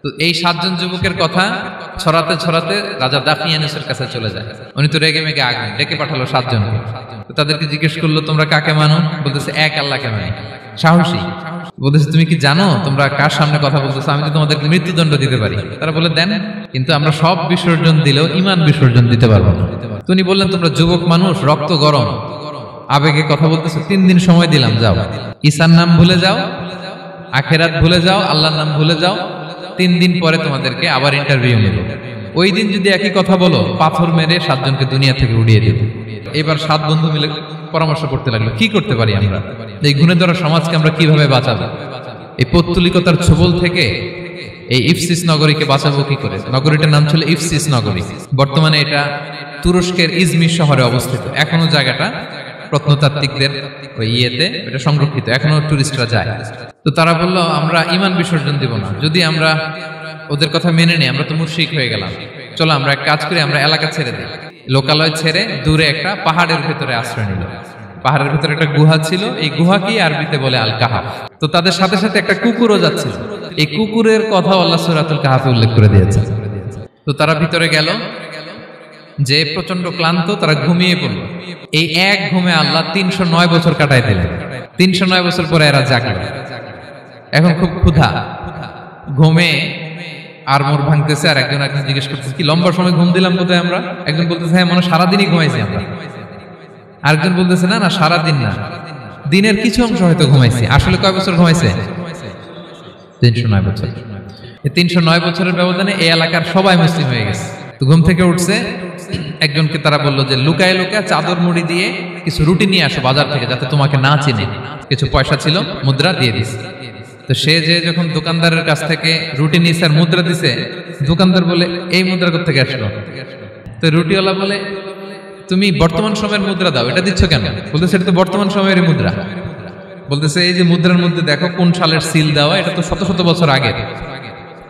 তো এই 7 জন যুবকের কথা ছড়াতে ছড়াতে রাজা দাকিয়ানুসের কাছে চলে যায়। উনি তো রেগে মেগে আগুন ডেকে পাঠালো 7 জনকে। তো তাদেরকে জিজ্ঞেস করলো, তোমরা কাকে মানো? বলতেছে এক আল্লাহকে মানি। সাহসী বলতেছে, তুমি কি জানো তোমরা কার সামনে কথা বলতেছো? আমি তো তোমাদেরকে মৃত্যুদণ্ড দিতে পারি। তারা বলে, দেন, কিন্তু আমরা সব বিসর্জন দিলেও ঈমান বিসর্জন দিতে পারবো না। তিনি বললেন, তোমরা যুবক মানুষ, রক্ত গরম, আবেগে কথা বলতেছো, 3 দিন সময় দিলাম, যাও, ঈসার নাম ভুলে যাও, আখেরাত ভুলে যাও, আল্লাহর নাম ভুলে যাও, 3 দিন পরে তোমাদেরকে আবার ইন্টারভিউ নেব। ওই দিন যদি একই কথা বলো, পাথর মেরে 7 জনকে দুনিয়া থেকে উড়িয়ে দেব। এবার 7 বন্ধু মিলে পরামর্শ করতে লাগলো, কি করতে পারি আমরা, এই গুণে ধরা সমাজকে আমরা কিভাবে বাঁচাবো, এই পৌত্তলিকতার ছোবল থেকে এই ইফসিস নগরীকে বাঁচাবো কি করে। নগরীটার নাম ছিল ইফসিস নগরী। বর্তমানে এটা তুরস্কের ইজমির শহরে অবস্থিত। এখনো জায়গাটা প্রত্নতাত্ত্বিকদের ওই ইয়েতে এটা সংরক্ষিত, এখনো টুরিস্টরা যায়। তো তারা বললো, আমরা ঈমান বিসর্জন দিব না, যদি আমরা ওদের কথা মেনে নিই আমরা তো মুশরিক হয়ে গেলাম, চলো আমরা এক কাজ করি, আমরা এলাকা ছেড়ে দিই। লোকালয় ছেড়ে দূরে একটা পাহাড়ের ভেতরে আশ্রয় নিল। পাহাড়ের ভেতরে একটা গুহা ছিল, এই গুহাকেই আরবিতে বলে আল কাহাফ। তো তাদের সাথে সাথে একটা কুকুরও যাচ্ছিল, এই কুকুরের কথা আল্লাহ সূরাতুল কাহাফে উল্লেখ করে দিয়েছে। তো তারা ভিতরে গেল, যে প্রচন্ড ক্লান্ত, তারা ঘুমিয়ে পড়ল। এই এক ঘুমে আল্লাহ 309 বছর কাটাই দিলেন। 309 বছর পরে এরা জাগল। এখন খুব ক্ষুধা, ঘুমে আর মোর ভাঙতেছে। আর একজন জিজ্ঞেস করতেছে, কি লম্বা সময় ঘুম দিলাম কোথায় আমরা? একজন বলতেছে, হ্যাঁ মনে সারাদিনই ঘুমাইছি আমরা। আরেকজন বলতেছে, না না সারাদিন না, দিনের কিছু অংশ হয়তো ঘুমাইছি। আসলে কয় বছর ঘুমাইছে? 309 বছর। এই 309 বছরের ব্যবধানে এই এলাকার সবাই মুসলিম হয়ে গেছে। তো ঘুম থেকে উঠছে, একজনকে তারা বললো যে লুকায় লুকায় চাদর মুড়ি দিয়ে কিছু রুটি নিয়ে আসো বাজার থেকে, যাতে তোমাকে না চিনে। কিছু পয়সা ছিল, মুদ্রা দিয়ে দিস। তো সে যে যখন দোকানদারের কাছ থেকে রুটি নিয়েছে আর মুদ্রা দিছে, দোকানদার বলে, এই মুদ্রা কোথা থেকে আসলো? তো রুটিওয়ালা বলে, তুমি বর্তমান সময়ের মুদ্রা দাও, এটা দিচ্ছ কেন? বলতেছে, এটা তো বর্তমান সময়ের মুদ্রা। বলতেছে, এই যে মুদ্রার মধ্যে দেখো কোন সালের সিল দেওয়া, এটা তো শত শত বছর আগে।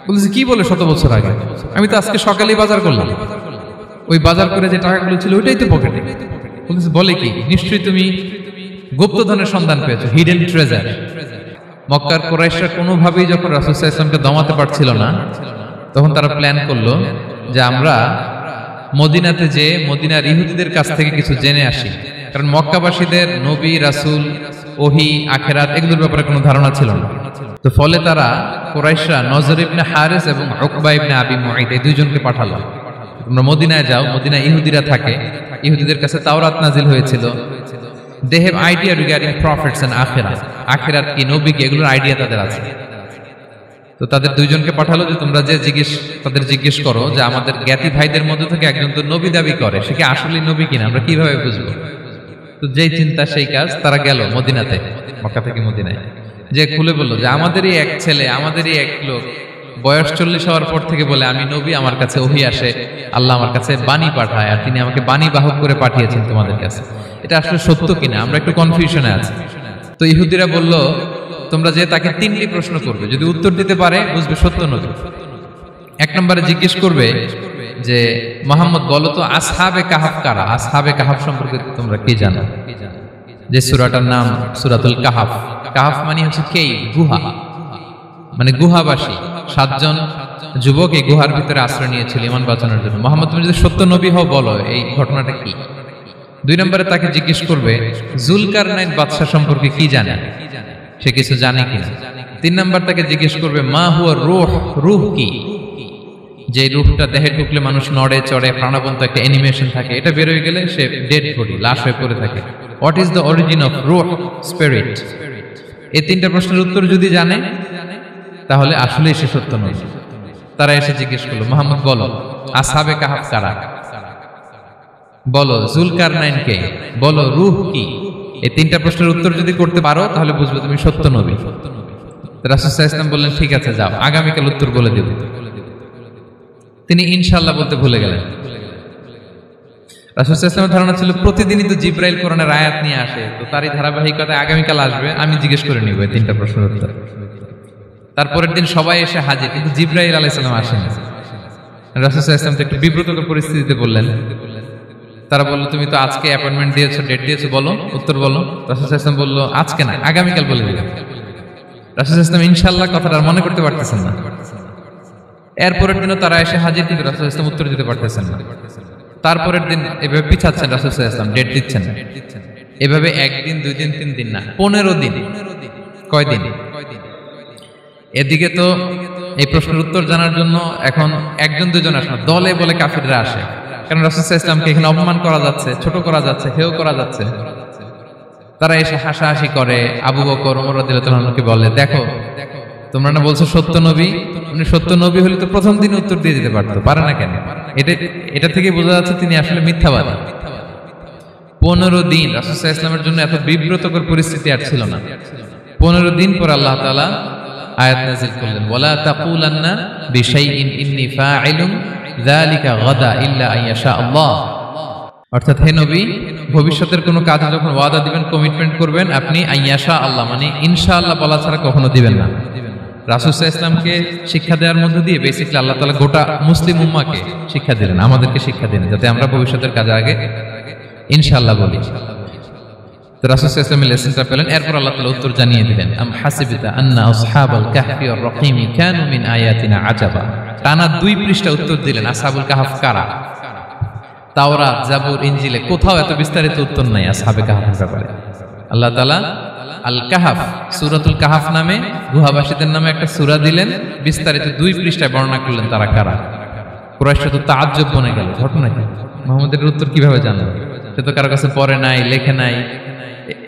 বলতেছে, কি বলে শত বছর আগে? আমি তো আজকে সকালেই বাজার করলাম, ওই বাজার করে যে টাকাগুলো ছিল ওইটাই তো পকেটে। বলতেছে, বলে কি? নিশ্চয়ই তুমি গুপ্তধনের সন্ধান পেয়েছো, হিডেন ট্রেজার। মক্কার কুরাইশরা কোনোভাবেই যখন রাসূল সাল্লাল্লাহু আলাইহি ওয়াসাল্লামকে দমাতে পারছিল না, তখন তারা প্ল্যান করলো যে আমরা মদিনাতে যে মদিনার ইহুদিদের কাছ থেকে কিছু জেনে আসি। কারণ মক্কাবাসীদের নবী, রাসূল, ওহী, আখিরাত এগুলোর ব্যাপারে কোনো ধারণা ছিল না। তো ফলে তারা কুরাইশরা নজর ইবনে হারিস এবং উকবা ইবনে আবি মুঈত এই দুইজনকে পাঠালো, তোমরা মদিনায় যাও, মদিনায় ইহুদিরা থাকে, ইহুদিদের কাছে তাওরাত নাজিল হয়েছিল। They have idea regarding prophets and আখিরাত। আখিরাত কি, নবী কি, এগুলোর আইডিয়া তাদের আছে। তো তাদের দুইজনকে পাঠালো যে তোমরা যে তাদের জিজ্ঞেস করো যে আমাদের জ্ঞাতি ভাইদের মধ্যে থেকে একজন তো নবী দাবি করে, সে কি আসলেই নবী কিনা, আমরা কিভাবে বুঝবো? তো যেই চিন্তা সেই কাজ, তারা গেল মদিনাতে, মক্কা থেকে মদিনায়, যে খুলে বললো যে আমাদেরই এক ছেলে, আমাদেরই এক লোক বয়স 40 হওয়ার পর থেকে বলে আমি নবী, আমার কাছে ওহী আসে, আল্লাহ আমার কাছে বাণী পাঠায়, আর তিনি আমাকে বাণী বাহক করে পাঠিয়েছেন তোমাদের কাছে। এটা আসলে সত্য কিনা আমরা একটু কনফিউশনে আছি। তো ইহুদিরা বলল, তোমরা যে তাকে 3টি প্রশ্ন করবে, যদি উত্তর দিতে পারে বুঝবে সত্য নবী। 1 নম্বরে জিজ্ঞেস করবে যে মুহাম্মদ বলো তো আসহাবে কাহাফ কারা? আসহাবে কাহাফ সম্পর্কে তোমরা কি জানো? যে সূরাটার নাম সূরাতুল কাহাফ। কাহাফ মানে হচ্ছে কেই, গুহা, মানে গুহাবাসী। 7 জন যুবক এই গুহার ভিতরে আশ্রয় নিয়েছিল ঈমান বাঁচানোর জন্য। মুহাম্মদ তুমি যদি সত্য নবী হও বলো এই ঘটনাটা কি। 2 নম্বরে তাকে জিজ্ঞেস করবে জুলকারনাইন বাদশা সম্পর্কে কি জানে, সে কিছু জানে কিনা। 3 নম্বর তাকে জিজ্ঞেস করবে মা হুয়া রূহ, রূহ কি, যে রূহটা দেহে ঢুকলে মানুষ নড়ে চড়ে, প্রাণবন্ত একটা অ্যানিমেশন থাকে, এটা বের হয়ে গেলে সে ডেড বডি, লাশ হয়ে পড়ে থাকে। What is the origin of রূহ, স্পিরিট? এই 3টা প্রশ্নের উত্তর যদি জানে তাহলে আসলেই সে সত্য নবী। তারা এসে জিজ্ঞেস করলো মুহাম্মদ বলো আসহাবে কাহাফ কারা, বলো জুলকারনাইন কে, বলো রূহ কি। এই 3টা প্রশ্নের উত্তর যদি করতে পারো তাহলে বুঝবে তুমি সত্য নবী। রাসূল সাল্লাল্লাহু আলাইহি ওয়াসাল্লাম বললেন ঠিক আছে যাও, আগামীকাল উত্তর বলে দেব। তিনি ইনশাআল্লাহ বলতে ভুলে গেলেন। রাসূল সাল্লাল্লাহু আলাইহি ওয়াসাল্লামের ধারণা ছিল প্রতিদিনই তো জিবরাইল কোরআনের আয়াত নিয়ে আসে, তো তারই ধারাবাহিকতায় আগামীকাল আসবে, আমি জিজ্ঞেস করে নিব এই 3টা প্রশ্নের উত্তর। তারপরের দিন সবাই এসে হাজির, কিন্তু জিবরাইল আলাইহিস সালাম আসেন। রাসূল সাল্লাল্লাহু আলাইহি ওয়াসাল্লাম একটু বিব্রতকর পরিস্থিতিতে বললেন। তারা বলল তুমি তো আজকে অ্যাপয়েন্টমেন্ট দিয়েছো, ডেট দিয়েছো, বলো উত্তর বলো। রাসূল সাল্লাল্লাহু আলাইহি ওয়াসাল্লাম বলল আজকে না, আগামীকাল বলে দিলাম। রাসূল সাল্লাল্লাহু আলাইহি ওয়াসাল্লাম ইনশাআল্লাহ কথাটা মনে করতে পারতেছেন না। এরপরের দিনও তারা এসে হাজির, কিন্তু রাসূল ইসলাম উত্তর দিতে পারতেছেন না। তারপরের দিন এভাবে পিছাচ্ছেন রাসূল ইসলাম, ডেট দিচ্ছেন না। এভাবে একদিন, 2 দিন, 3 দিন না, 15 দিন। কয়দিন? এদিকে তো এই প্রশ্নের উত্তর জানার জন্য এখন 1-2 জন আসে না, দলে বলে কাফিররা আসে। কারণ রাসূল ইসলামকে এখানে অপমান করা যাচ্ছে, ছোট করা যাচ্ছে, হেয় করা যাচ্ছে। তারা এসে হাসাহাসি করে। আবু বকর, ওমর রাদিয়াল্লাহু আনহুকে বলে, দেখো তোমরা না বলছো সত্য নবী, উনি সত্য নবী হলে তো প্রথম দিন উত্তর দিয়ে দিতে পারতো, পারে না কেন? এটা থেকে বোঝা যাচ্ছে তিনি আসলে মিথ্যাবাদী। 15 দিন রাসূল সাল্লাল্লাহু আলাইহি ওয়াসাল্লামের জন্য এত বিব্রতকর পরিস্থিতি আর ছিল না। 15 দিন পর আল্লাহ তাআলা আয়াত নাযিল করলেন, ওয়ালা তাকুলান্না বিশাইইন ইন্নী ফাইলুন যালিকা গাদা ইল্লা আইয়াশা আল্লাহ। অর্থাৎ হে নবী, ভবিষ্যতের কোনো কাজে যখন ওয়াদা দিবেন, কমিটমেন্ট করবেন, আপনি আইয়াশা আল্লাহ মানে ইনশাআল্লাহ বলা ছাড়া কখনো দিবেন না। রাসূল সাল্লাল্লাহু আলাইহি ওয়াসাল্লামকে শিক্ষা দেওয়ার মধ্যে দিয়ে বেসিক্যালি আল্লাহ তাআলা গোটা মুসলিম উম্মাহকে শিক্ষা দিলেন, আমাদেরকে শিক্ষা দিলেন, যাতে আমরা ভবিষ্যতের কাজে আগে ইনশাআল্লাহ বলি। তো রাসূল সাল্লাল্লাহু আলাইহি ওয়াসাল্লাম লেসনটা পেলেন। এরপর আল্লাহ তাআলা উত্তর জানিয়ে দিলেন, আম হাসিবতা আন্না আসহাবাল কাহফি ওয়ার রাকিমি কানু মিন আয়াতিনা আজাবা। টানা 2 পৃষ্ঠা উত্তর দিলেন আসহাবুল কাহফ কারা। তাওরাত, জাবুর, ইনজিলে কোথাও এত বিস্তারিত উত্তর নাই আসহাবে কাহফের ব্যাপারে। আল্লাহ তাআলা আল কাহাফ, সূরাতুল কাহাফ নামে গুহাবাসীদের নামে একটা সূরা দিলেন, বিস্তারিত 2 পৃষ্ঠায় বর্ণনা করলেন তারা কারা। কুরাইশরা তো তাআজ্জুব বনে গেল, ঘটনা কি? মুহাম্মদের উত্তর কিভাবে জানলো? সে তো কারো কাছে পড়ে নাই, লেখে নাই,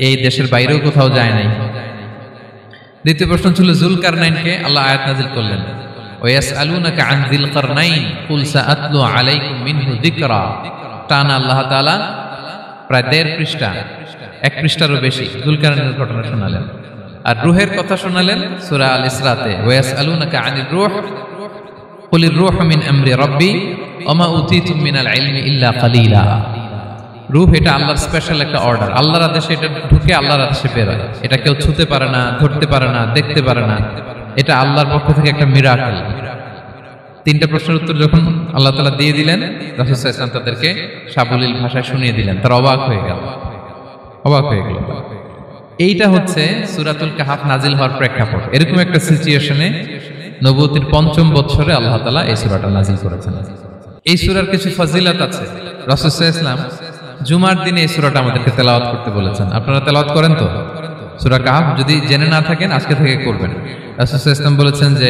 এই দেশের বাইরেও কোথাও যায় নাই। দ্বিতীয় প্রশ্ন ছিল যুলকারনাইনকে আল্লাহ আয়াত নাযিল করলেন, ওয়াসআলুনাকা আন যিলকারনাইন কুল সাআতলু আলাইকুম মিনহু যিকরা। টানা আল্লাহ তাআলা প্রায় 1.5 পৃষ্ঠা, 1 পৃষ্ঠারও বেশি যুলকারনাইনের ঘটনা শোনালেন। আর রূহের কথা শোনালেন সূরা আল ইসরাতে, ওয়াসআলুনাকা আনির রূহ কুলির রূহু মিন আমরি রাব্বি ওমা উতীতুম মিনাল ইলমি ইল্লা কালিলা। রূহ এটা আল্লাহর স্পেশাল একটা অর্ডার, আল্লাহর আদেশে এটা ঢুকে আল্লাহর আদেশে বের হয়। এটা কেউ ছুঁতে পারে না, ধরতে পারে না, দেখতে পারে না। এটা আল্লাহর পক্ষ থেকে একটা মিরাকেল। 3টা প্রশ্নের উত্তর যখন আল্লাহ তাআলা দিয়ে দিলেন, রাসূল সাল্লাল্লাহু আলাইহি ওয়াসাল্লাম তাদেরকে সাবলীল ভাষায় শুনিয়ে দিলেন। তারা অবাক হয়ে গেল। এইটা হচ্ছে সূরাতুল কাহাফ নাজিল হওয়ার প্রেক্ষাপট। এরকম একটা সিচুয়েশনে নবুয়তির 5ম বছরে আল্লাহ তাআলা এই সূরাটা নাজিল করেছেন। এই সূরার কিছু ফজিলত আছে। রাসূল সাল্লাল্লাহু আলাইহি ওয়াসাল্লাম জুমার দিনে এই সূরাটা আমাদেরকে তেলাওয়াত করতে বলেছেন। আপনারা তেলাওয়াত করেন তো? সূরা কাহাফ যদি জেনে না থাকেন আজকে থেকে করবেন। রাসূল সাল্লাল্লাহু আলাইহি ওয়াসাল্লাম বলেছেন যে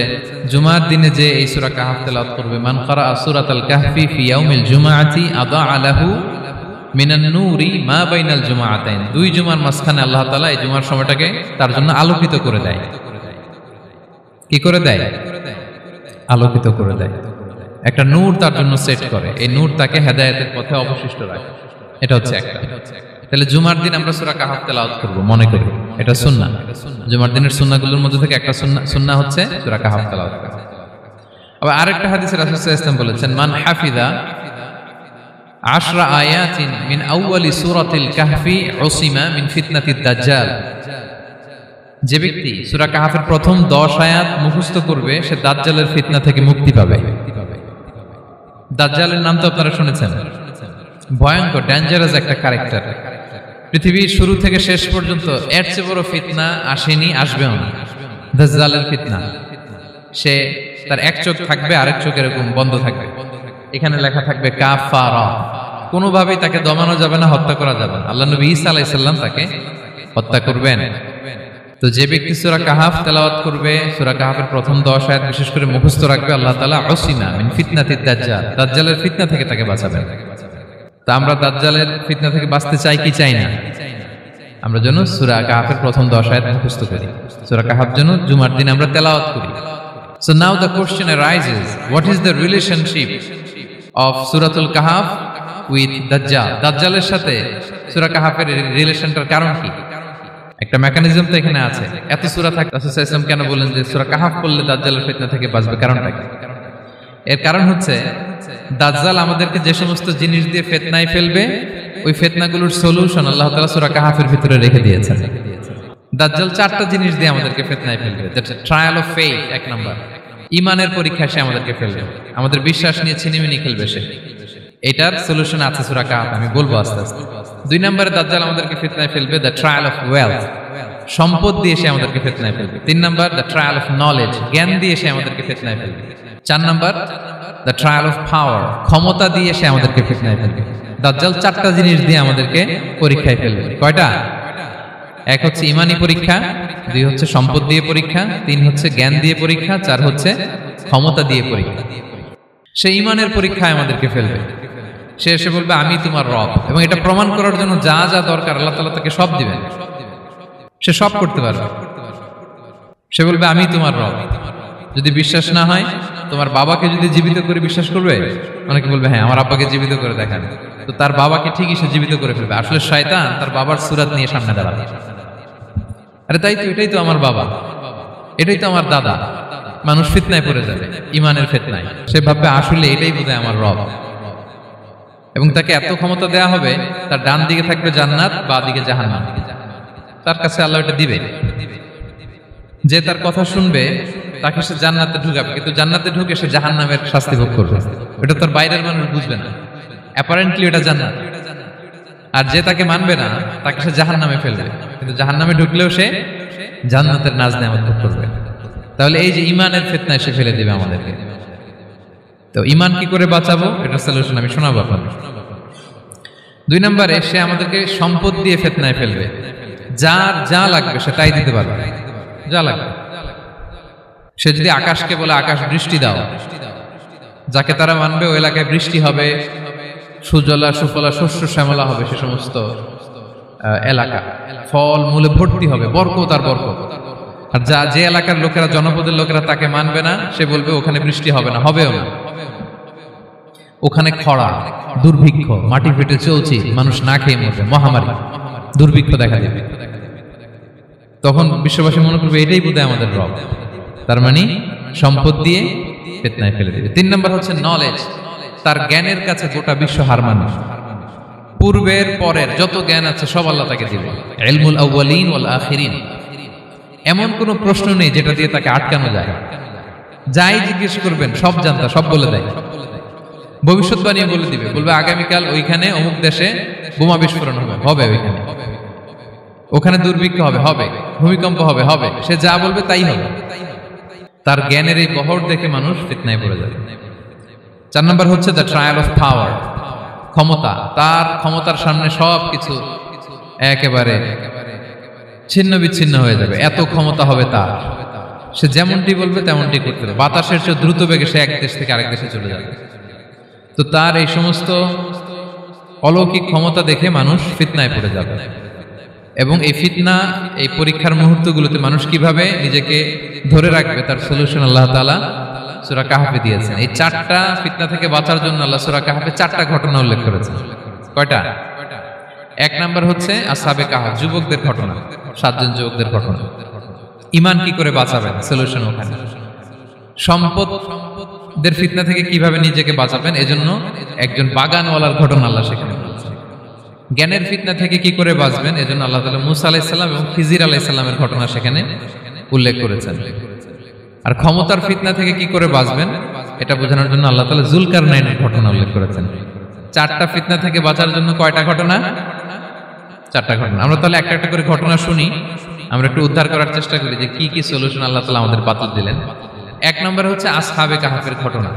জুমার দিনে যে এই সূরা কাহাফ তেলাওয়াত করবে, মান ক্বারা সূরাতাল কাহফি ফি ইয়াউমিল জুমআতি আদাআ লাহু মিনান নূরি মা বাইনাল জুমআতাইন। 2 জুমার মাঝখানে আল্লাহ তাআলা এই জুমার সময়টাকে তার জন্য আলোকিত করে দেয়। কি করে দেয়? আলোকিত করে দেয়। একটা নূর তার জন্য সেট করে, এই নূর তাকে হেদায়েতের পথে অবশিষ্ট রাখে। এটা হচ্ছে একটা। তাহলে জুমার দিন আমরা সূরা কাহাফ তেলাওয়াত করব, মনে করি এটা সুন্নাহ। জুমার দিনের সুন্নাহগুলোর মধ্যে থেকে একটা সুন্নাহ হচ্ছে সূরা কাহাফ তেলাওয়াত করা। আবার আরেকটা হাদিসে রাসূল সাল্লাল্লাহু আলাইহি ওয়াসাল্লাম বলেছেন, মান হাফিযা 10 আয়াতিন মিন আউয়ালি সূরাতিল কাহফি উসিমা মিন ফিতনাতিদ দাজ্জাল। যে ব্যক্তি সূরা কাহাফের প্রথম 10 আয়াত মুখস্থ করবে, সে দাজ্জালের ফিতনা থেকে মুক্তি পাবে। দাজ্জালের নাম তো আপনারা শুনেছেন, ভয়ঙ্কর ডেঞ্জারাস একটা ক্যারেক্টার। পৃথিবীর শুরু থেকে শেষ পর্যন্ত এর চেয়ে বড় ফিতনা আসেনি, আসবেও না। দাজ্জালের ফিতনা, সে তার এক চোখ থাকবে, আরেক চোখ এরকম বন্ধ থাকবে, এখানে লেখা থাকবে কাফারা। কোনোভাবেই তাকে দমানো যাবে না, হত্যা করা যাবে না। আল্লাহ নবী ঈসা আলাইহিস সালাম তাকে হত্যা করবেন। তো যে ব্যক্তি সূরা কাহাফ তেলাওয়াত করবে, সূরা কাহাফের প্রথম 10 আয়াত বিশেষ করে মুখস্থ রাখবে, আল্লাহ তাআলা উসিমা মিন ফিতনাতিদ দাজ্জাল, দাজ্জালের ফিতনা থেকে তাকে বাঁচাবেন। তা আমরা দাজ্জালের ফিতনা থেকে বাঁচতে চাই কি চাই না? আমরা যেন সূরা কাহাফের প্রথম 10 আয়াত মুখস্থ করি, সূরা কাহাফ যেন জুমার দিন আমরা তেলাওয়াত করি। So now the question arises, what is the relationship of Suratul Kahf with Dajjal? দাজ্জালের সাথে সূরা কাহাফের রিলেশনটার কারণ কি? একটা মেকানিজম তো এখানে আছে। এত সূরা থাকে, রাসূল সাল্লাল্লাহু আলাইহি ওয়াসাল্লাম কেন বলেন যে সূরা কাহাফ পড়লে দাজ্জালের ফিতনা থেকে বাঁচবে? কারণটা কি? এর কারণ হচ্ছে দাজ্জাল আমাদেরকে যে সমস্ত জিনিস দিয়ে ফিতনায় ফেলবে, ওই ফিতনাগুলোর সলিউশন আল্লাহ তাআলা সূরা কাহাফের ভিতরে রেখে দিয়েছেন। দাজ্জাল 4টা জিনিস দিয়ে আমাদেরকে ফিতনায় ফেলবে। That's trial of faith, 1 number. ঈমানের পরীক্ষা সে আমাদেরকে ফেলবে, আমাদের বিশ্বাস নিয়ে ছিনিমিনি খেলবে সে। এটার সলিউশন আছে সূরা কাহাফ, আমি বলবো আস্তে আস্তে। 2 নম্বরে দাজ্জাল আমাদেরকে ফিতনায় ফেলবে, দ্য ট্রায়াল অফ ওয়েলথ, সম্পদ দিয়ে সে আমাদেরকে ফিতনায় ফেলবে। 3 number the trial of knowledge, জ্ঞান দিয়ে সে আমাদেরকে ফিতনায় ফেলবে। 4 number, the trial of power, ক্ষমতা দিয়ে সে আমাদেরকে ফিতনায় ফেলবে। দাজ্জাল 4টা জিনিস দিয়ে আমাদেরকে পরীক্ষায় ফেলবে। কয়টা? 1 হচ্ছে ইমানি পরীক্ষা, 2 হচ্ছে সম্পদ দিয়ে পরীক্ষা, 3 হচ্ছে জ্ঞান দিয়ে পরীক্ষা, 4 হচ্ছে ক্ষমতা দিয়ে পরীক্ষা। সে ইমানের পরীক্ষায় আমাদেরকে ফেলবে। সে এসে বলবে আমি তোমার রব, এবং এটা প্রমাণ করার জন্য যা যা দরকার আল্লাহ তাআলা তাকে সব দিবেন, সে সব করতে পারবে। সে বলবে আমি তোমার রব। যদি বিশ্বাস না হয়, তোমার বাবাকে যদি জীবিত করে বিশ্বাস করবে? অনেকে বলবে হ্যাঁ আমার আব্বাকে জীবিত করে দেখান, তো তার বাবাকে ঠিকই সে জীবিত করে ফেলবে। আসলে শয়তান তার বাবার সুরাত নিয়ে সামনে দাঁড়াবে, আরে তাই তো, এটাই তো আমার বাবা, এটাই তো আমার দাদা। মানুষ ফিতনায় পড়ে যাবে, ইমানের ফিতনায়। সে ভাববে আসলে এটাই বোধহয় আমার রব, এবং তাকে এত ক্ষমতা দেয়া হবে, তার ডান দিকে থাকবে জান্নাত, বাঁ দিকে জাহান্নাম। তার কাছে আল্লাহ এটা দিবে, যে তার কথা শুনবে তাকে সে জান্নাতে ঢুকাবে, কিন্তু জান্নাতে ঢুকে সে জাহান্নামের শাস্তি ভোগ করবে। এটা তার বাইরের মানুষ বুঝবে না, অ্যাপারেন্টলি এটা জান্নাত। আর যে তাকে মানবে না তাকে সে জাহান্নামে ফেলবে, কিন্তু জাহান্নামে ঢুকলেও সে জান্নাতের নাজ নেয়ামত ভোগ করবে। তাহলে এই যে ইমানের ফিতনায় সে ফেলে দিবে আমাদেরকে। তো ইমান কি করে বাঁচাবো, এটা সলিউশন আমি শোনাবো আপনাদের। 2 নম্বরে, সে আমাদেরকে সম্পদ দিয়ে ফিতনায় ফেলবে। যার যা লাগবে সে তাই দিতে পারবে, যা লাগবে। সে যদি আকাশকে বলে আকাশ বৃষ্টি দাও, যাকে তারা মানবে ওই এলাকায় বৃষ্টি হবে, সুজলা সুফলা শস্য শ্যামলা হবে, সে সমস্ত এলাকা ফল মূলে ভর্তি হবে, বরকত আর বরকত। আর যে এলাকার লোকেরা, জনপদের লোকেরা তাকে মানবে না, সে বলবে ওখানে বৃষ্টি হবে না, হবেও না। ওখানে খরা, দুর্ভিক্ষ, মাটি ফেটে চলছে, মানুষ না খেয়ে মরবে, মহামারী, দুর্ভিক্ষ দেখা দেবে। তখন বিশ্ববাসী মনে করবে এটাই বোধহয় আমাদের রব। তার মানে সম্পদ দিয়ে ফিতনায় ফেলে দেবে। 3 নম্বর হচ্ছে নলেজ, তার জ্ঞানের কাছে গোটা বিশ্ব হার মানবে। পূর্বের পরের যত জ্ঞান আছে সব আল্লাহ তাকে দিবে। ইলমুল আউয়ালিন ওয়াল আখিরিন, এমন কোনো প্রশ্ন নেই যেটা দিয়ে তাকে আটকানো যায়। যাই জিজ্ঞেস করবেন সব জানতা, সব বলে দেয়। ভবিষ্যৎবাণী বলে দিবে, বলবে আগামীকাল ওইখানে অমুক দেশে বোমা বিস্ফোরণ হবে, হবে ওইখানে, ওখানে দুর্ভিক্ষ হবে, হবে ভূমিকম্প হবে, হবে। সে যা বলবে তাই হবে। তার জ্ঞানের এই বহর দেখে মানুষ ফিতনায় পড়ে যাবে। 4 নম্বর হচ্ছে দ্য ট্রায়াল অফ পাওয়ার, ক্ষমতা। তার ক্ষমতার সামনে সবকিছু একেবারে ছিন্ন বিচ্ছিন্ন হয়ে যাবে, এত ক্ষমতা হবে তার। সে যেমনটি বলবে তেমনটি করতে হবে। বাতাসের চেয়ে দ্রুত বেগে সে এক দেশ থেকে আরেক দেশে চলে যাবে। তো তার এই সমস্ত অলৌকিক ক্ষমতা দেখে মানুষ ফিতনায় পড়ে যাবে। এবং এই ফিতনা, এই পরীক্ষার মুহূর্তগুলোতে মানুষ কিভাবে নিজেকে ধরে রাখবে তার সলিউশন আল্লাহ তাআলা সূরা কাহফে দিয়েছেন। এই 4টা ফিতনা থেকে বাঁচার জন্য আল্লাহ সূরা কাহফে 4টা ঘটনা উল্লেখ করেছেন। কয়টা? 1 নাম্বার হচ্ছে আসহাবে কাহফ, যুবকদের ঘটনা, 7 জন যুবকদের ঘটনা। ঈমান কি করে বাঁচাবেন, সলিউশন ওখানে। সম্পদের ফিতনা থেকে কিভাবে নিজেকে বাঁচাবেন, এজন্য একজন বাগানওয়ালার ঘটনা আল্লাহ সেখানে বলেছেন। জ্ঞানের ফিতনা থেকে কি করে বাঁচবেন, এজন্য আল্লাহ তাআলা মুসা আলাইহিস সালাম এবং খিজির আলাইহিস সালামের ঘটনা সেখানে উল্লেখ করেছেন। আর ক্ষমতার ফিতনা থেকে কি করে বাঁচবেন এটা বোঝানোর জন্য আল্লাহ তাআলা যুলকারনাইনের ঘটনা উল্লেখ করেছেন। 4টা ফিতনা থেকে বাঁচার জন্য কয়টা ঘটনা? 4টা ঘটনা। আমরা তাহলে একটা একটা করে ঘটনা শুনি, আমরা একটু উদ্ধার করার চেষ্টা করি যে কি কি সলিউশন আল্লাহ তাআলা আমাদের বাতল দিলেন। 1 নম্বর হচ্ছে আসহাবে কাহফের ঘটনা।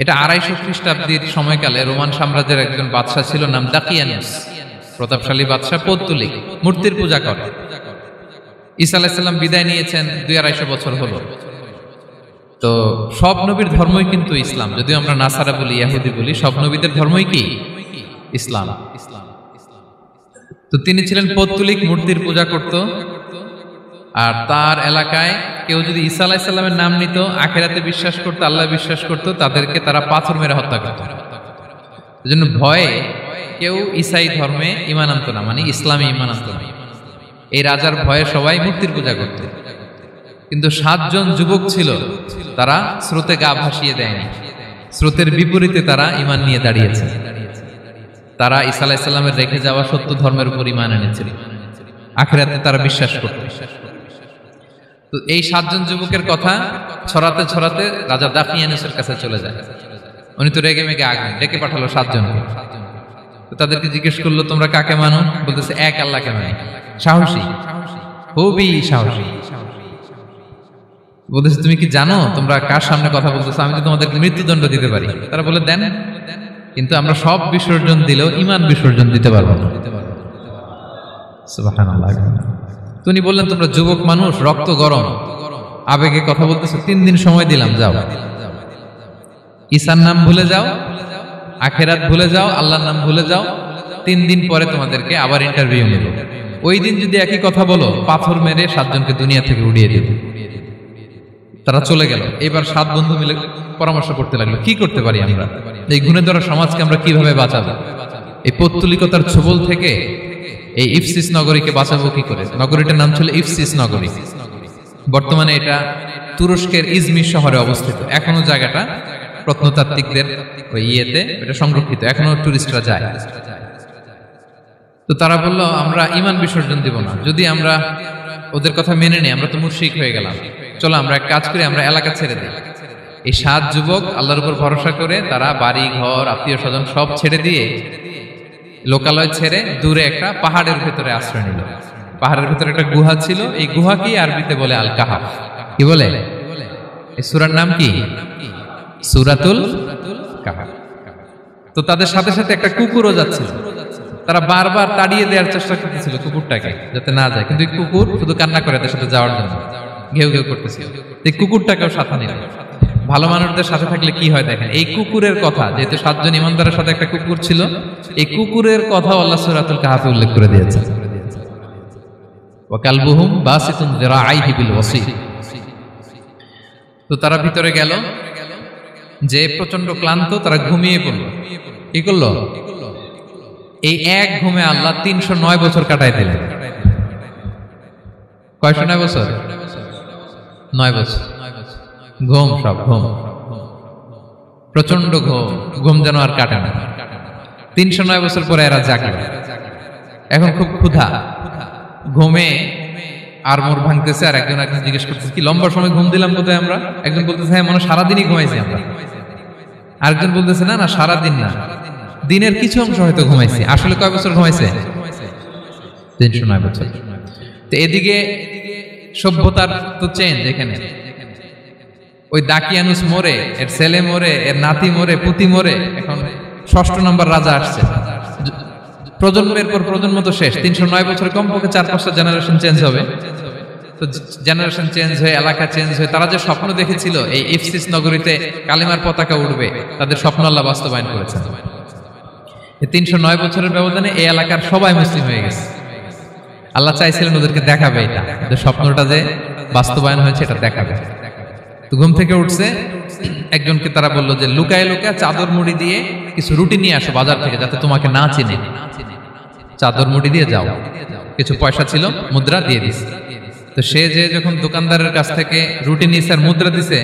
এটা 250 খ্রিস্টাব্দের সময়কালে রোমান সাম্রাজ্যের একজন বাদশা ছিল, নাম দাকিয়ানুস, প্রতাপশালী বাদশা, পৌত্তলিক, মূর্তির পূজা করে। ঈসা আলাইহিস সালাম বিদায় নিয়েছেন, 250 বছর হলো। তো সব নবীর ধর্মই কিন্তু ইসলাম, যদিও আমরা নাসারা বলি, ইহুদি বলি, সব নবীদের ধর্মই কি ইসলাম। তো তিনি ছিলেন পৌত্তলিক, মূর্তির পূজা করত। আর তার এলাকায় কেউ যদি ঈসা আলাইহিস সালামের নাম নিত, আখিরাতে বিশ্বাস করত, আল্লাহ বিশ্বাস করত, তাদেরকে তারা পাথর মেরে হত্যা করত। এজন্য ভয়ে কেউ ঈসাই ধর্মে ঈমান আনত না, মানে ইসলামে ঈমান আনত না। এই রাজার ভয়ে সবাই মূর্তির পূজা করত। কিন্তু 7 জন যুবক ছিল, তারা স্রোতে গা ভাসিয়ে দেয়নি, স্রোতের বিপরীতে তারা ঈমান নিয়ে দাঁড়িয়েছে। তারা ঈসা আলাইহিস সালামের রেখে যাওয়া সত্য ধর্মের উপর ঈমান এনেছিল, আখিরাতে তারা বিশ্বাস করত। তো এই 7 জন যুবকের কথা ছড়াতে ছড়াতে রাজা দাকিয়ানুসের কাছে চলে যায়। উনি তো রেগে মেগে ডেকে পাঠালো 7 জনকে। তো তাদেরকে জিজ্ঞেস করলো তোমরা কাকে মানো? বলতেছে এক আল্লাহকে মানি। সাহসী, খুবই সাহসী। বলতেছে তুমি কি জানো তোমরা কার সামনে কথা বলতেছো, আমি তো তোমাদেরকে মৃত্যুদণ্ড দিতে পারি। তারা বলে দেন, কিন্তু আমরা সব বিসর্জন দিলেও ইমান বিসর্জন দিতে পারবো না। সুবহানাল্লাহ। তো উনি বললেন তোমরা যুবক মানুষ, রক্ত গরম, আবেগে কথা বলতেছো, 3 দিন সময় দিলাম, যাও ঈসার নাম ভুলে যাও, আখেরাত ভুলে যাও, আল্লাহর নাম ভুলে যাও, 3 দিন পরে তোমাদেরকে আবার ইন্টারভিউ নেব। ওই দিন যদি একই কথা বলো, পাথর মেরে 7 জনকে দুনিয়া থেকে উড়িয়ে দেব। তারা চলে গেল। এবার 7 বন্ধু মিলে পরামর্শ করতে লাগলো, কি করতে পারি আমরা, এই গুণে ধরা সমাজকে আমরা কিভাবে বাঁচাবো, এই পৌত্তলিকতার ছোবল থেকে এই ইফসিস নগরীকে বাঁচাবো কি করে। নগরীটার নাম ছিল ইফসিস নগরী। বর্তমানে এটা তুরস্কের ইজমির শহরে অবস্থিত। এখনো জায়গাটা প্রত্নতাত্ত্বিকদের ওই ইয়েতে এটা সংরক্ষিত, এখনো টুরিস্টরা যায়। তো তারা বলল আমরা ইমান বিসর্জন দিব না, যদি আমরা ওদের কথা মেনে নিই আমরা তো মুশরিক হয়ে গেলাম, চলো আমরা এক কাজ করি, আমরা এলাকা ছেড়ে দিই। এই 7 যুবক আল্লাহর উপর ভরসা করে তারা বাড়ি ঘর আত্মীয় স্বজন সব ছেড়ে দিয়ে, লোকালয় ছেড়ে দূরে একটা পাহাড়ের ভেতরে আশ্রয় নিল। পাহাড়ের ভেতরে একটা গুহা ছিল, এই গুহাকেই আরবিতে বলে আল কাহাফ। কি বলে? এই সূরার নাম কি? সূরাতুল কাহাফ। তো তাদের সাথে সাথে একটা কুকুরও যাচ্ছিল। তারা বারবার তাড়িয়ে দেওয়ার চেষ্টা করতেছিল কুকুরটাকে যাতে না যায়, কিন্তু কুকুর শুধু কান্না করে তাদের সাথে যাওয়ার জন্য, ঘেউ ঘেউ করতেছিল। এই কুকুরটাকেও সাথে নিল। ভালো মানুষদের সাথে থাকলে কি হয় দেখেন, এই কুকুরের কথা, যেহেতু 7 জন ইমানদারের সাথে একটা কুকুর ছিল, এই কুকুরের কথা আল্লাহ সূরাতুল কাহাফে উল্লেখ করে দিয়েছে। ওয়া কালবুহুম বাসিতুন যিরাআইহি বিল ওয়াসি। তো তারা ভিতরে গেল, যে প্রচন্ড ক্লান্ত, তারা ঘুমিয়ে পড়ল। কি করলো? এই এক ঘুমে আল্লাহ 309 বছর কাটায় দিলেন। কয়শো 9 বছর? 9 বছর ঘুম, সব ঘুম, প্রচন্ড ঘুম, ঘুম যেন আর কাটে না। 309 বছর পরে এরা জাগলো। এখন খুব ক্ষুধা, ঘুমে আর মোর ভাঙতেছে। আর একজন জিজ্ঞেস করতেছে কি লম্বা সময় ঘুম দিলাম কোথায় আমরা? একজন বলতেছে হ্যাঁ মনে সারাদিনই ঘুমাইছি আমরা। আরেকজন বলতেছে না না সারাদিন না, দিনের কিছু অংশ হয়তো ঘুমাইছি। আসলে কয় বছর ঘুমাইছে? 309 বছর। তো এদিকে সভ্যতার তো চেঞ্জ। এখানে ওই দাকিয়ানুস মরে, এর ছেলে মরে, এর নাতি মরে, পুতি মরে, এখন 6ষ্ঠ নম্বর রাজা আসছে। প্রজন্মের পর প্রজন্ম তো শেষ। 309 বছরে কমপক্ষে 4-5টা জেনারেশন চেঞ্জ হবে। তো জেনারেশন চেঞ্জ হয়ে, এলাকা চেঞ্জ হয়ে, তারা যে স্বপ্ন দেখেছিল এই ইফসিস নগরীতে কালিমার পতাকা উঠবে, তাদের স্বপ্ন আল্লাহ বাস্তবায়ন করেছেন। 309 বছরের ব্যবধানে এই এলাকার সবাই মুসলিম হয়ে গেছে। আল্লাহ চাইছিলেন ওদেরকে দেখাবে এটা, যে স্বপ্নটা যে বাস্তবায়ন হয়েছে এটা দেখাবে। তো ঘুম থেকে উঠছে, একজনকে তারা বললো যে লুকায় লুকায় চাদর মুড়ি দিয়ে কিছু রুটি নিয়ে আসো বাজার থেকে, যাতে তোমাকে না চিনে। চাদর মুড়ি দিয়ে যাও। কিছু পয়সা ছিল, মুদ্রা দিয়ে দিছে। তো সে যে যখন দোকানদারের কাছ থেকে রুটি নিয়েছে আর মুদ্রা দিছে,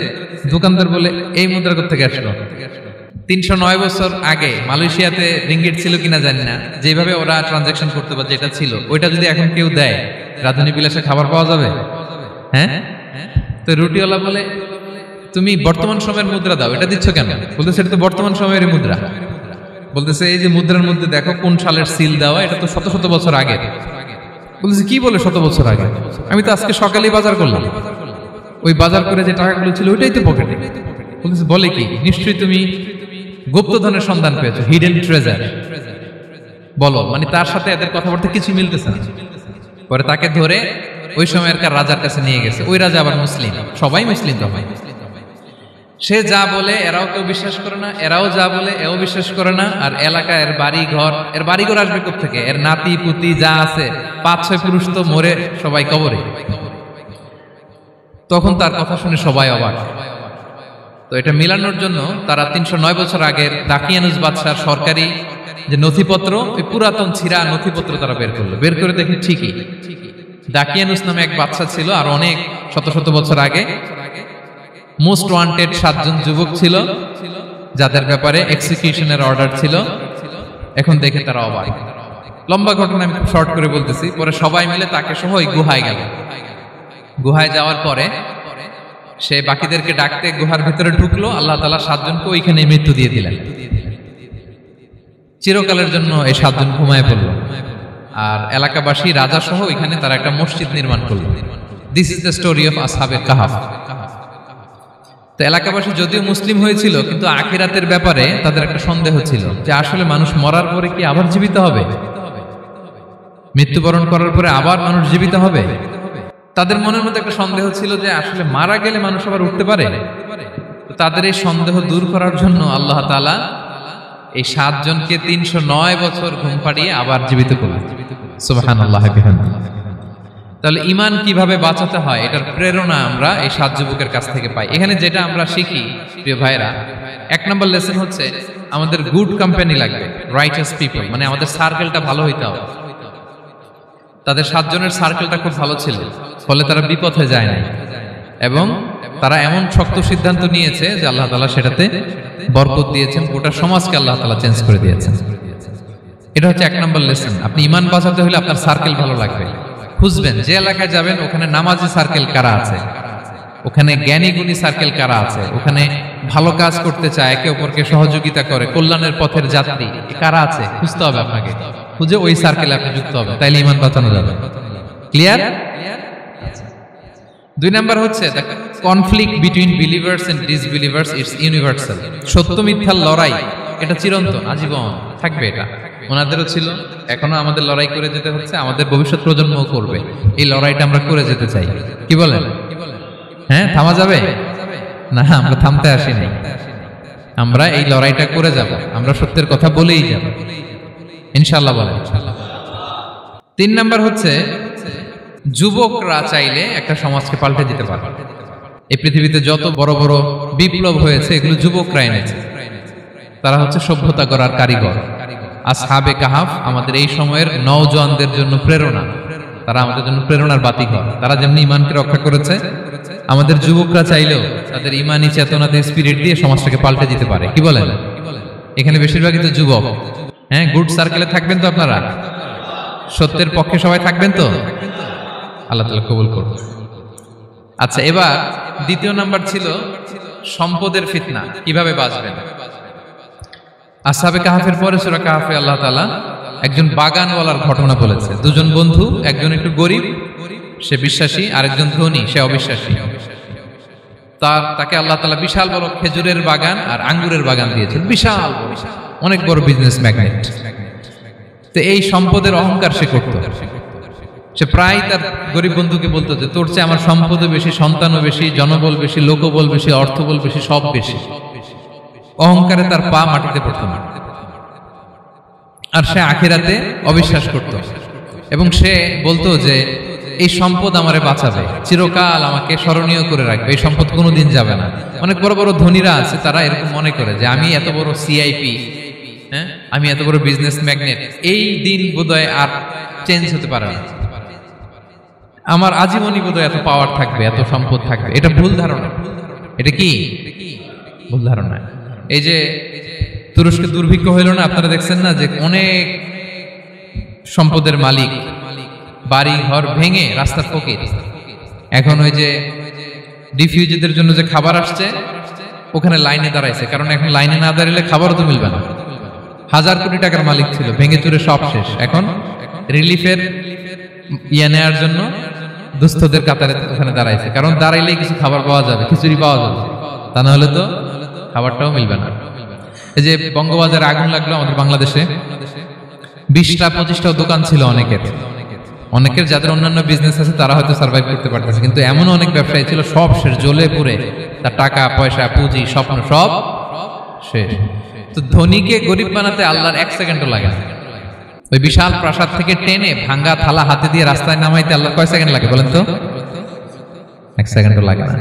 দোকানদার বলে এই মুদ্রা কোথা থেকে আসলো? 309 বছর আগে মালয়েশিয়াতে রিঙ্গিট ছিল কিনা জানি না, যেভাবে ওরা ট্রানজাকশন করতে পারে যেটা ছিল, ওইটা যদি এখন কেউ দেয় রাজধানী বিলাসে খাবার পাওয়া যাবে? হ্যাঁ। তো রুটিওয়ালা বলে তুমি বর্তমান সময়ের মুদ্রা দাও, এটা দিচ্ছ কেন? বলতেছে এটা তো বর্তমান সময়ের মুদ্রা। বলতেছে এই যে মুদ্রার মধ্যে দেখো কোন সালের সিল দেওয়া, এটা তো শত শত বছর আগে। বলতেছে কি বলে শত বছর আগে? আমি তো আজকে সকালেই বাজার করলাম, ওই বাজার করে যে টাকাগুলো ছিল ওইটাই তো পকেটে। বলতেছে বলে কি? নিশ্চয়ই তুমি গুপ্তধনের সন্ধান পেয়েছো, হিডেন ট্রেজার। বলো, মানে তার সাথে এদের কথাবার্তা কিছু মিলতেছে না। পরে তাকে ধরে ওই সময়কার রাজার কাছে নিয়ে গেছে। ওই রাজা আবার মুসলিম, সবাই মুসলিম তো হয়। সে যা বলে এরাও কেউ বিশ্বাস করে না, এরাও যা বলে এও বিশ্বাস করে না। আর এলাকা এর বাড়িঘর আসবে কোত্থেকে? এর নাতি পুতি যা আছে 5-6 পুরুষ তো মরে সবাই কবরে। তখন তার কথা শুনে সবাই অবাক। তো এটা মিলানোর জন্য তারা 309 বছর আগের দাকিয়ানুস বাদশার সরকারি যে নথিপত্র, ওই পুরাতন ছিঁড়া নথিপত্র তারা বের করলো। বের করে দেখি ঠিকই দাকিয়ানুস নামে এক বাদশা ছিল, আর অনেক শত শত বছর আগে মোস্ট ওয়ান্টেড 7 জন যুবক ছিল, যাদের ব্যাপারে এক্সিকিউশনের অর্ডার ছিল। এখন দেখে তারা অবাক। লম্বা ঘটনা আমি খুব শর্ট করে বলতেছি। পরে সবাই মিলে তাকে সহ ওই গুহায় গেল। গুহায় যাওয়ার পরে সে বাকিদেরকে ডাকতে গুহার ভিতরে ঢুকলো। আল্লাহ তাআলা 7 জনকে ওইখানে মৃত্যু দিয়ে দিলেন। চিরকালের জন্য এই 7 জন ঘুমায় পড়ল। আর এলাকাবাসী রাজা সহ ওইখানে তারা একটা মসজিদ নির্মাণ করলো। This is the story of আসহাবে কাহাফ। তো এলাকাবাসী যদিও মুসলিম হয়েছিল, কিন্তু আখিরাতের ব্যাপারে তাদের একটা সন্দেহ ছিল যে আসলে মানুষ মরার পরে কি আবার জীবিত হবে, মৃত্যুবরণ করার পরে আবার মানুষ জীবিত হবে। তাদের মনের মধ্যে একটা সন্দেহ ছিল যে আসলে মারা গেলে মানুষ আবার উঠতে পারে। তাদের এই সন্দেহ দূর করার জন্য আল্লাহ তাআলা এই 7 জনকে 309 বছর ঘুম পাড়িয়ে আবার জীবিত করলেন। সুবহানাল্লাহ বিহামদিহি। তাহলে ঈমান কিভাবে বাঁচাতে হয় এটার প্রেরণা আমরা এই 7 যুবকের কাছ থেকে পাই। এখানে যেটা আমরা শিখি প্রিয় ভাইরা, 1 নম্বর লেসন হচ্ছে আমাদের গুড কোম্পানি লাগবে, রাইটাস পিপল, মানে আমাদের সার্কেলটা ভালো হইতে হবে। তাদের 7 জনের সার্কেলটা খুব ভালো ছিল, ফলে তারা বিপথে যায় না এবং তারা এমন শক্ত সিদ্ধান্ত নিয়েছে যে আল্লাহ তাআলা সেটাতে বরকত দিয়েছেন, গোটা সমাজকে আল্লাহ তাআলা চেঞ্জ করে দিয়েছেন। এটা হচ্ছে 1 নম্বর লেসন। আপনি ঈমান বাঁচাতে হলে আপনার সার্কেল ভালো লাগবে। খুঁজবেন যে এলাকায় যাবেন ওখানে নামাজি সার্কেল কারা আছে, ওখানে জ্ঞানী গুণী সার্কেল কারা আছে, ওখানে ভালো কাজ করতে চায়, একে অপরকে সহযোগিতা করে, কল্যাণের পথের যাত্রী কারা আছে খুঁজতে হবে আপনাকে। খুঁজে ওই সার্কেলে আপনি যুক্ত হবে, তাইলে ঈমান বাঁচানো যাবে। ক্লিয়ার? 2 নাম্বার হচ্ছে conflict between believers and disbelievers it's universal. সত্য মিথ্যার লড়াই এটা চিরন্তন, আজীবন থাকবে। এটা ওনাদেরও ছিল, এখনো আমাদের লড়াই করে যেতে হচ্ছে, আমাদের ভবিষ্যৎ প্রজন্মও করবে। এই লড়াইটা আমরা করে যেতে চাই। কি বলেন? হ্যাঁ, থামা যাবে না? আমরা থামতে আসি নাই, আমরা এই লড়াইটা করে যাব, আমরা সত্যের কথা বলেই যাব ইনশাআল্লাহ। বলেন। 3 নাম্বার হচ্ছে যুবকরা চাইলে একটা সমাজকে পাল্টে দিতে পারে। এই পৃথিবীতে যত বড় বড় বিপ্লব হয়েছে এগুলো যুবকরা এনেছে। তারা হচ্ছে সভ্যতা গড়ার কারিগর। আসহাবে কাহাফ আমাদের এই সময়ের নওজওয়ানদের জন্য প্রেরণা, তারা আমাদের জন্য প্রেরণার বাতিঘর। তারা যেমনি ঈমানকে রক্ষা করেছে, আমাদের যুবকরা চাইলেও তাদের ঈমানি চেতনাতে স্পিরিট দিয়ে সমাজটাকে পাল্টে দিতে পারে। কি বলেন? এখানে বেশিরভাগই তো যুবক। হ্যাঁ, গুড সার্কেলে থাকবেন তো আপনারা? সত্যের পক্ষে সবাই থাকবেন তো? আল্লাহ তাআলা কবুল করুন। আচ্ছা, এবার 2 নাম্বার ছিল সম্পদের ফিতনা, কিভাবে বাঁচবেন। আসহাবে কাহাফের পরে সূরা কাহাফে আল্লাহ তাআলা একজন বাগানওয়ালার ঘটনা বলেছে। 2 জন বন্ধু, একজন একটু গরিব, সে বিশ্বাসী, আরেকজন ধনী, সে অবিশ্বাসী। তাকে আল্লাহ তাআলা বিশাল বড় খেজুরের বাগান আর আঙ্গুরের বাগান দিয়েছেন, বিশাল অনেক বড় বিজনেস ম্যাগনেট। তো এই সম্পদের অহংকার সে করত। সে প্রায় তার গরিব বন্ধুকে বলতো যে তোর চেয়ে আমার সম্পদও বেশি, সন্তানও বেশি, জনবল বেশি, লোকবল বেশি, অর্থবল বেশি, সব বেশি। অহংকারে তার পা মাটিতে পড়তো না। আর সে আখিরাতে অবিশ্বাস করত এবং সে বলতো যে এই সম্পদ আমারে বাঁচাবে, চিরকাল আমাকে স্মরণীয় করে রাখবে, এই সম্পদ কোনোদিন যাবে না। অনেক বড় বড় ধনীরা আছে, তারা এরকম মনে করে যে আমি এত বড় সিআইপি, হ্যাঁ, আমি এত বড় বিজনেস ম্যাগনেট, এই দিন বোধহয় আর চেঞ্জ হতে পারে না, আমার আজীবনই বোধহয় এত পাওয়ার থাকবে, এত সম্পদ থাকবে। এটা ভুল ধারণা। এটা কি ভুল ধারণা? এই যে তুরস্কে দুর্ভিক্ষ হইল না, আপনারা দেখছেন না যে অনেক সম্পদের মালিক বাড়ি ঘর ভেঙে রাস্তার ফকির। এখন ওই যে ডিফিউজিদের জন্য যে খাবার আসছে ওখানে লাইনে দাঁড়াইছে, কারণ এখন লাইনে না দাঁড়ালে খাবারও তো মিলবে না। 1000 কোটি টাকার মালিক ছিল, ভেঙে চুরে সব শেষ। এখন রিলিফের নেওয়ার জন্য দুস্থদের কাতারে ওখানে দাঁড়াইছে, কারণ দাঁড়াইলেই কিছু খাবার পাওয়া যাবে, খিচুড়ি পাওয়া যাবে, তা না হলে তো খাবারটাও মিলবে না। এই যে বঙ্গবাজারে আগুন লাগলো আমাদের বাংলাদেশে, 20টা-25টাও দোকান ছিল অনেকের যাদের অন্যান্য বিজনেস আছে তারা হয়তো সার্ভাইভ করতে পারতেছে, কিন্তু এমন অনেক ব্যবসায়ী ছিল সব শেষ, জ্বলে পুড়ে তার টাকা পয়সা পুঁজি স্বপ্ন সব শেষ। তো ধনীকে গরিব বানাতে আল্লাহর 1 সেকেন্ডও লাগে না। ওই বিশাল প্রাসাদ থেকে টেনে ভাঙ্গা থালা হাতে দিয়ে রাস্তায় নামাইতে আল্লাহর কয় সেকেন্ড লাগে বলেন তো? 1 সেকেন্ডও লাগে না।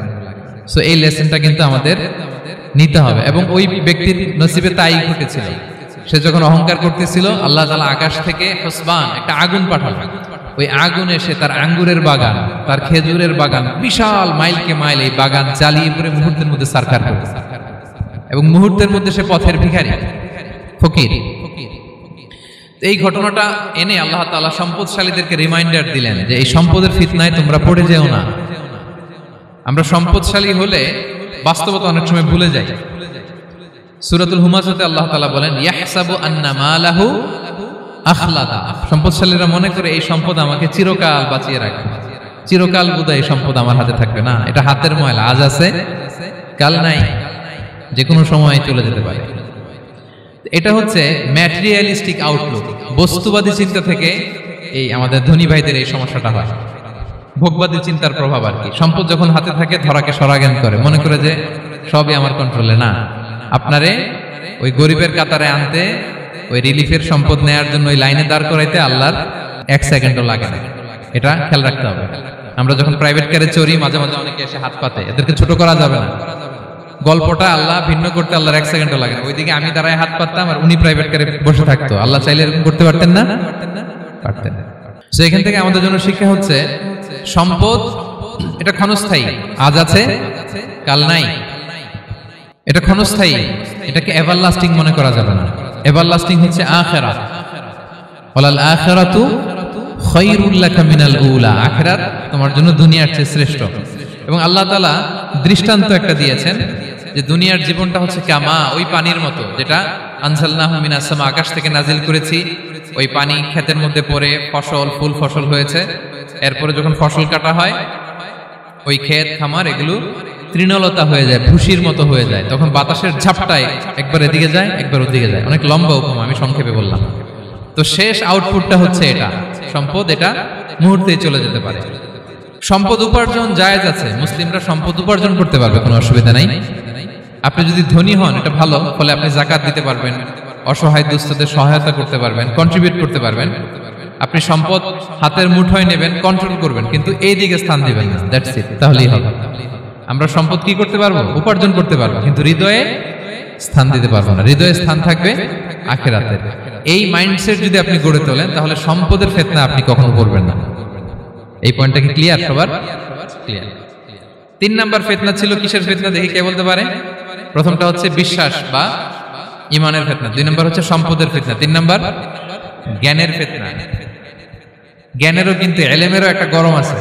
সো এই লেসনটা কিন্তু আমাদের নিতে হবে। এবং ওই ব্যক্তির নসিবে তাই ঘটেছিল। সে যখন অহংকার করতেছিল, আল্লাহ তাআলা আকাশ থেকে হুসবান একটা আগুন পাঠালো। ওই আগুন এসে তার আঙ্গুরের বাগান, তার খেজুরের বাগান, বিশাল মাইলকে মাইল এই বাগান জ্বালিয়ে পুরো মুহূর্তের মধ্যে সারকার করে, এবং মুহূর্তের মধ্যে সে পথের ভিখারি, ফকির। এই ঘটনাটা এনে আল্লাহ তাআলা সম্পদশালীদেরকে রিমাইন্ডার দিলেন যে এই সম্পদের ফিতনায় তোমরা পড়ে যেও না। আমরা সম্পদশালী হলে বাস্তবতা অনেক সময় ভুলে যাই। সূরাতুল হুমাজাতে আল্লাহ তাআলা বলেন ইয়াহসাবু আন্না মালাহু আখলাদা। সম্পদশালীরা মনে করে এই সম্পদ আমাকে চিরকাল বাঁচিয়ে রাখবে, চিরকাল বোধহয় এই সম্পদ আমার হাতে থাকবে না। এটা হাতের ময়লা, আজ আছে কাল নাই, যে কোনো সময় চলে যেতে পারে। এটা হচ্ছে ম্যাটেরিয়ালিস্টিক আউটলুক, বস্তুবাদী চিন্তা থেকে এই আমাদের ধনী ভাইদের এই সমস্যাটা হয়। ভোগবাদী চিন্তার প্রভাব আর কি। সম্পদ যখন হাতে থাকে ধরাকে সরাজ্ঞান করে, মনে করে যে সবই আমার কন্ট্রোলে। না, আপনারে ওই গরিবের কাতারে আনতে, ওই রিলিফের সম্পদ নেয়ার জন্য ওই লাইনে দাঁড় করাইতে আল্লাহর 1 সেকেন্ডও লাগে না। এটা খেয়াল রাখতে হবে। আমরা যখন প্রাইভেট কারে চড়ি, মাঝে মাঝে অনেকে এসে হাত পাতে, এদেরকে ছোট করা যাবে না। গল্পটা আল্লাহ ভিন্ন করতে আল্লাহর 1 সেকেন্ডও লাগে না। ওইদিকে আমি দাঁড়ায় হাত পাততাম আর উনি প্রাইভেট কারে বসে থাকতো। আল্লাহ চাইলে এরকম করতে পারতেন না? পারতেন। তো এখান থেকে আমাদের জন্য শিক্ষা হচ্ছে, সম্পদ এটা ক্ষণস্থায়ী, আজ আছে কাল নাই। এটা ক্ষণস্থায়ী, এটাকে এভারলাস্টিং মনে করা যাবে না। এভারলাস্টিং হচ্ছে আখিরাত। ওয়ালাল আখিরাতু খায়রুল লাকা মিনাল উলা, আখিরাত তোমার জন্য দুনিয়ার চেয়ে শ্রেষ্ঠ। এবং আল্লাহ তাআলা দৃষ্টান্ত একটা দিয়েছেন যে দুনিয়ার জীবনটা হচ্ছে কামা, ওই পানির মতো, যেটা আনজালনাহু মিনাস সামা, আকাশ থেকে নাজিল করেছি। ওই পানি ক্ষেতের মধ্যে পড়ে ফসল, ফুল ফসল হয়েছে। এরপরে যখন ফসল কাটা হয়, ওই ক্ষেত খামার এগুলো তৃণলতা হয়ে যায়, ভুসির মতো হয়ে যায়। তখন বাতাসের ঝাপটায় একবার এদিকে যায়, একবার ওদিকে যায়। অনেক লম্বা উপমা, আমি সংক্ষেপে বললাম। তো শেষ আউটপুটটা হচ্ছে এটা, সম্পদ এটা মুহূর্তেই চলে যেতে পারে। সম্পদ উপার্জন জায়েজ আছে, মুসলিমরা সম্পদ উপার্জন করতে পারবে, কোনো অসুবিধা নাই। আপনি যদি ধনী হন এটা ভালো, ফলে আপনি যাকাত দিতে পারবেন, অসহায় দুস্থদের সহায়তা করতে পারবেন, কন্ট্রিবিউট করতে পারবেন। আপনি সম্পদ হাতের মুঠোয় নেবেন, কন্ট্রোল করবেন, কিন্তু এই দিকে স্থান দিবেন না। দ্যাটস ইট, তাহলেই হবে। আমরা সম্পদ কি করতে পারবো? উপার্জন করতে পারবো, কিন্তু হৃদয়ে স্থান দিতে পারবো না। হৃদয়ে স্থান থাকবে আখিরাতের। এই মাইন্ডসেট যদি আপনি গড়ে তোলেন, তাহলে সম্পদের ফিতনা আপনি কখনো করবেন না। এই পয়েন্টটা কি ক্লিয়ার সবার? ক্লিয়ার। 3 নাম্বার ফিতনা ছিল কিসের ফিতনা দেখি কে বলতে পারে? প্রথমটা হচ্ছে বিশ্বাস বা ঈমানের ফিতনা, 2 নাম্বার হচ্ছে সম্পদের ফিতনা, 3 নাম্বার জ্ঞানের ফিতনা। জ্ঞানেরও কিন্তু ইলমেরও একটা গরম আছে।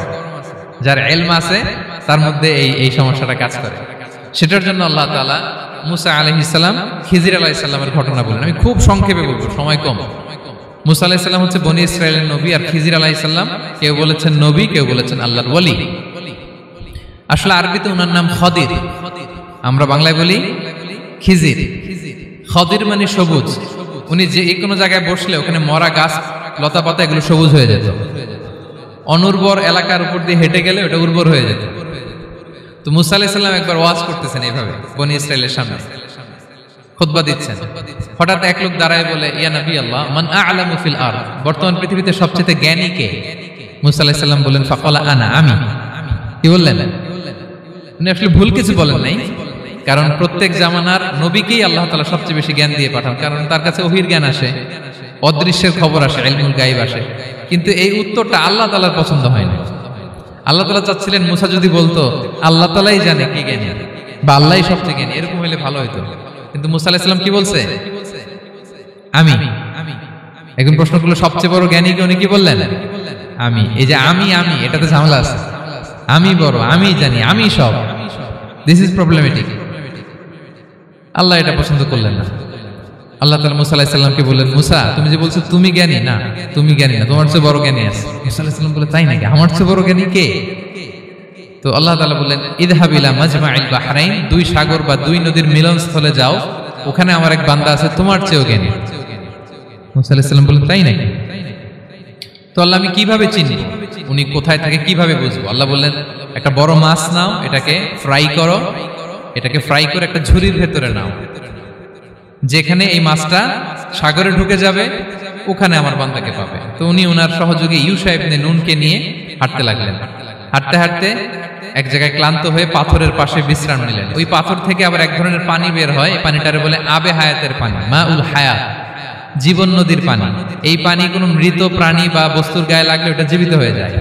যার ইলম আছে তার মধ্যে এই সমস্যাটা কাজ করে। সেটার জন্য আল্লাহ তাআলা মুসা আলাইহিস সালাম, খিজির আলাইহিস সালামের ঘটনা বলেন। আমি খুব সংক্ষেপে বলবো, সময় কম। মুসা আলাইহিস সালাম হচ্ছে বনি ইসরাইলের নবী, আর খিজির আলাইহিস সালাম কেউ বলেছেন নবী, কেউ বলেছেন আল্লাহর ওলি। আসলে আরবিতে ওনার নাম খদির, আমরা বাংলায় বলি খিজির। খদির মানে সবুজ। উনি যে কোনো জায়গায় বসলে ওখানে মরা গাছ, লতা পাতা এগুলো সবুজ হয়ে যেত। অনুর্বর এলাকার উপর দিয়ে হেঁটে গেলে ওটা উর্বর হয়ে যেত। তো মুসা আলাইহিস সালাম একবার ওয়াজ করতেছেন এইভাবে বনি ইসরাইলের সামনে, খুতবা দিচ্ছেন। হঠাৎ এক লোক দাঁড়ায় বলে, ইয়া নবী আল্লাহ, মান আ'লামু ফিল আরদ, বর্তমান পৃথিবীতে সবচেয়ে জ্ঞানী কে? মুসা আলাইহিস সালাম বলেন, ফাকালা আনা, আমি। কি বললেন? উনি আসলে ভুল কিছু বলেন নাই, কারণ প্রত্যেক জামানার নবীকেই আল্লাহ তাআলা সবচেয়ে বেশি জ্ঞান দিয়ে পাঠান, কারণ তার কাছে ওহীর জ্ঞান আসে, অদৃশ্যের খবর আসে, ইলমুল গায়ব আসে। কিন্তু এই উত্তরটা আল্লাহ তাআলার পছন্দ হয় না। আল্লাহ তাআলা চাচ্ছিলেন মুসা যদি বলতো আল্লাহ তাআলাই জানে কে জ্ঞানী বা আল্লাহই সবচেয়ে জ্ঞানী, এরকম হলে ভালো হতো। কিন্তু মুসা আলাইহিস সালাম কি বলছে? আমি। এখন প্রশ্ন করলো সবচেয়ে বড় জ্ঞানী কে? উনি কি বললেন? আমি। এই যে আমি এটাতে ঝামেলা আছে। আমি বড়, আমি জানি, আমি সব। This is problematic. আল্লাহ এটা পছন্দ করলেন না। আল্লাহ তাআলা মুসা আলাইহিস সালামকে বললেন, মুসা তুমি যে বলছো তুমি জ্ঞানী, না তুমি জ্ঞানী না, তোমার চেয়ে বড় জ্ঞানী আছে। মুসা আলাইহিস সালাম বলে, তাই নাকি? আমার চেয়ে বড় জ্ঞানী কে? তো আল্লাহ তাআলা বললেন, ইযহাব ইলা মাজমাইল বাহরাইন, 2 সাগর বা 2 নদীর মিলনস্থলে যাও, ওখানে আমার এক বান্দা আছে তোমার চেয়েও জ্ঞানী। মুসা আলাইহিস সালাম বললেন, তাই নাকি? তো আল্লাহ, আমি কিভাবে চিনব? উনি কোথায় থাকে কিভাবে বুঝবো? আল্লাহ বললেন, একটা বড় মাছ নাও, এটাকে ফ্রাই করো, এটাকে ফ্রাই করে একটা ঝুড়ির ভেতরে নাও, যেখানে এই মাছটা সাগরে ঢুকে যাবে ওখানে আমার বান্দাকে পাবে। তো উনি ওনার সহযোগী ইউশা ইবনে নুনকে নিয়ে হাঁটতে লাগলেন। হাঁটতে হাঁটতে এক জায়গায় ক্লান্ত হয়ে পাথরের পাশে বিশ্রাম নিলেন। ওই পাথর থেকে আবার এক ধরনের পানি বের হয়, এই পানিটারে বলে আবে হায়াতের পানি, মাউল হায়াত, জীবন নদীর পানি। এই পানি কোনো মৃত প্রাণী বা বস্তুর গায়ে লাগলে ওটা জীবিত হয়ে যায়।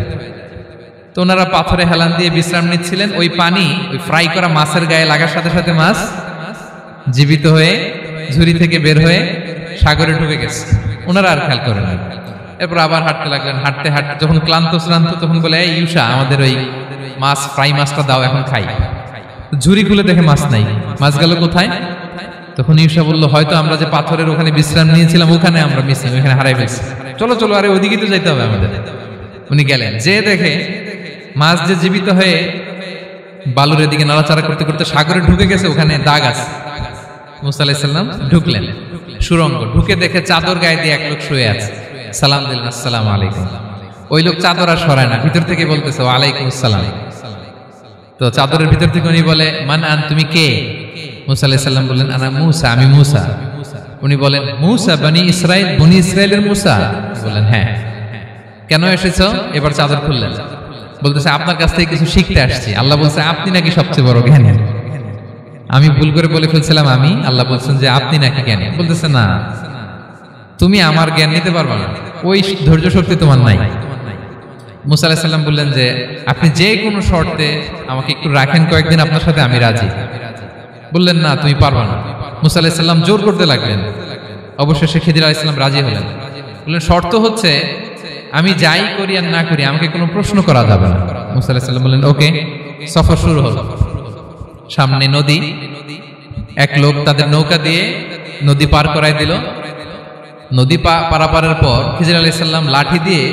তো ওনারা পাথরে হেলান দিয়ে বিশ্রাম নিচ্ছিলেন। ওই পানি ওই ফ্রাই করা মাছের গায়ে লাগার সাথে সাথে মাছ জীবিত হয়ে ঝুড়ি থেকে বের হয়ে সাগরে ঢুকে গেছে। ওনারা আর খেয়াল করেন না। এরপর আবার হাঁটতে লাগলেন। হাঁটতে হাঁটতে যখন ক্লান্ত শ্রান্ত, তখন বলে, এই ইউশা, আমাদের ওই মাছ, ফ্রাই মাছটা দাও, এখন খাই। ঝুড়ি খুলে দেখে মাছ নাই। মাছ গেল কোথায়? তখন ইউশা বলল, হয়তো আমরা যে পাথরের ওখানে বিশ্রাম নিয়েছিলাম ওখানে আমরা মিসিং, ওখানে হারাই ফেলছি। চলো চলো, আরে ওইদিকে তো যাইতে হবে আমাদের। উনি গেলেন, যে দেখে মাছ যে জীবিত হয়ে বালুর এদিকে নাড়াচাড়া করতে করতে সাগরে ঢুকে গেছে, ওখানে দাগ আছে। মুসা আলাইহিস সালাম ঢুকলেন সুরঙ্গ, ঢুকে দেখে চাদর গায়ে দিয়ে এক লোক শুয়ে আছে। সালাম দিলেন, আসসালামু আলাইকুম। ওই লোক চাদর আর সরায় না, ভিতর থেকে বলতেছে ওয়ালাইকুম আসসালাম। তো চাদরের ভিতর থেকে উনি বলে মান আন, তুমি কে? মুসা আলাইহিস সালাম বললেন আনা মুসা, আমি মুসা। উনি বলেন মুসা বনি ইসরাইল, বনি ইসরাইলের মুসা? বললেন হ্যাঁ। কেন এসেছো? এবার চাদর খুললেন, বলতেছে আপনার কাছ থেকে কিছু শিখতে আসছি। আল্লাহ বলছে আপনি নাকি সবচেয়ে বড় জ্ঞানী। আমি ভুল করে বলে ফেলছিলাম আমি, আল্লাহ বলছেন যে আপনি নাকি জ্ঞানী। বলতেছে না, তুমি আমার জ্ঞান নিতে পারবে না, ওই ধৈর্য শক্তি তোমার নাই। মুসা আলাইহিস সালাম বললেন যে আপনি যে কোনো শর্তে আমাকে একটু রাখেন কয়েকদিন আপনার সাথে, আমি রাজি। বললেন না, তুমি পারবে না। মুসা আলাইহিস সালাম জোর করতে লাগলেন, অবশেষে খিদির আলাইহিস সালাম রাজি হলেন। বললেন শর্ত হচ্ছে আমি যাই করি আর না করি আমাকে কোনো প্রশ্ন করা যাবে না। মুসা আলাইহিস সালাম বললেন ওকে। সফর শুরু হলো। সামনে নদী, এক লোক তাদের নৌকা দিয়ে নদী পার করাই দিল। নদী পারাপারের পর খিজির আলাইহিস সালাম লাঠি দিয়ে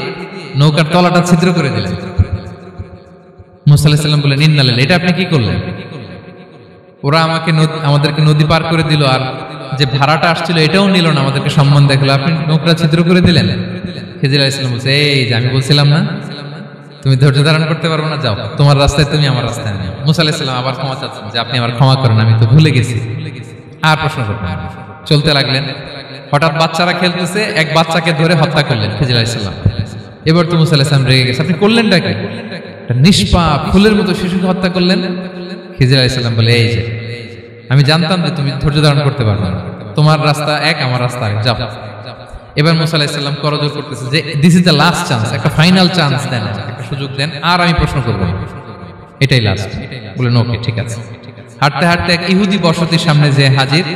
নৌকার তলাটা ছিদ্র করে দিলেন। মুসা আলাইহিস সালাম বললেন ইন্না লিল্লাহি, এটা আপনি কি করলেন? ওরা আমাদেরকে নদী পার করে দিল, আর যে ভাড়াটা আসছিল এটাও নিল না, আমাদেরকে সম্মান দেখালো, আপনি নৌকা ছিদ্র করে দিলেন। খিজির আলাইহিস সালাম বলছে এই যে আমি বলছিলাম না তুমি ধৈর্য ধারণ করতে পারবে না, যাও তোমার রাস্তায় তুমি, আমার রাস্তায় আমি। মুসা আলাইহিস সালাম আবার ক্ষমা চাচ্ছেন যে আপনি আমার ক্ষমা করেন, আমি তো ভুলে গেছি, আর প্রশ্ন করবেন না। চলতে লাগলেন। হঠাৎ বাচ্চারা খেলতেছে, এক বাচ্চাকে ধরে হত্যা করলেন খিজির আলাইহিস সালাম। এবার তো মুসা আলাইহিস সালাম রেগে গেছে, আপনি করলেনটা কি? নিষ্পাপ ফুলের মতো শিশুকে হত্যা করলেন। খিজির আলাইহিস সালাম বলে এই যে আমি জানতাম যে তুমি ধৈর্য ধারণ করতে পারবে না, তোমার রাস্তা এক, আমার রাস্তা এক, যাও। এবার মুসা আলাইহিস সালাম করজোর করতেছে যে this is the last chance, একটা ফাইনাল চান্স দেন, একটা সুযোগ দেন, আর আমি প্রশ্ন করব, এটাই লাস্ট। বললেন ওকে ঠিক আছে। হাঁটতে হাঁটতে এক ইহুদি বসতির সামনে যে হাজির,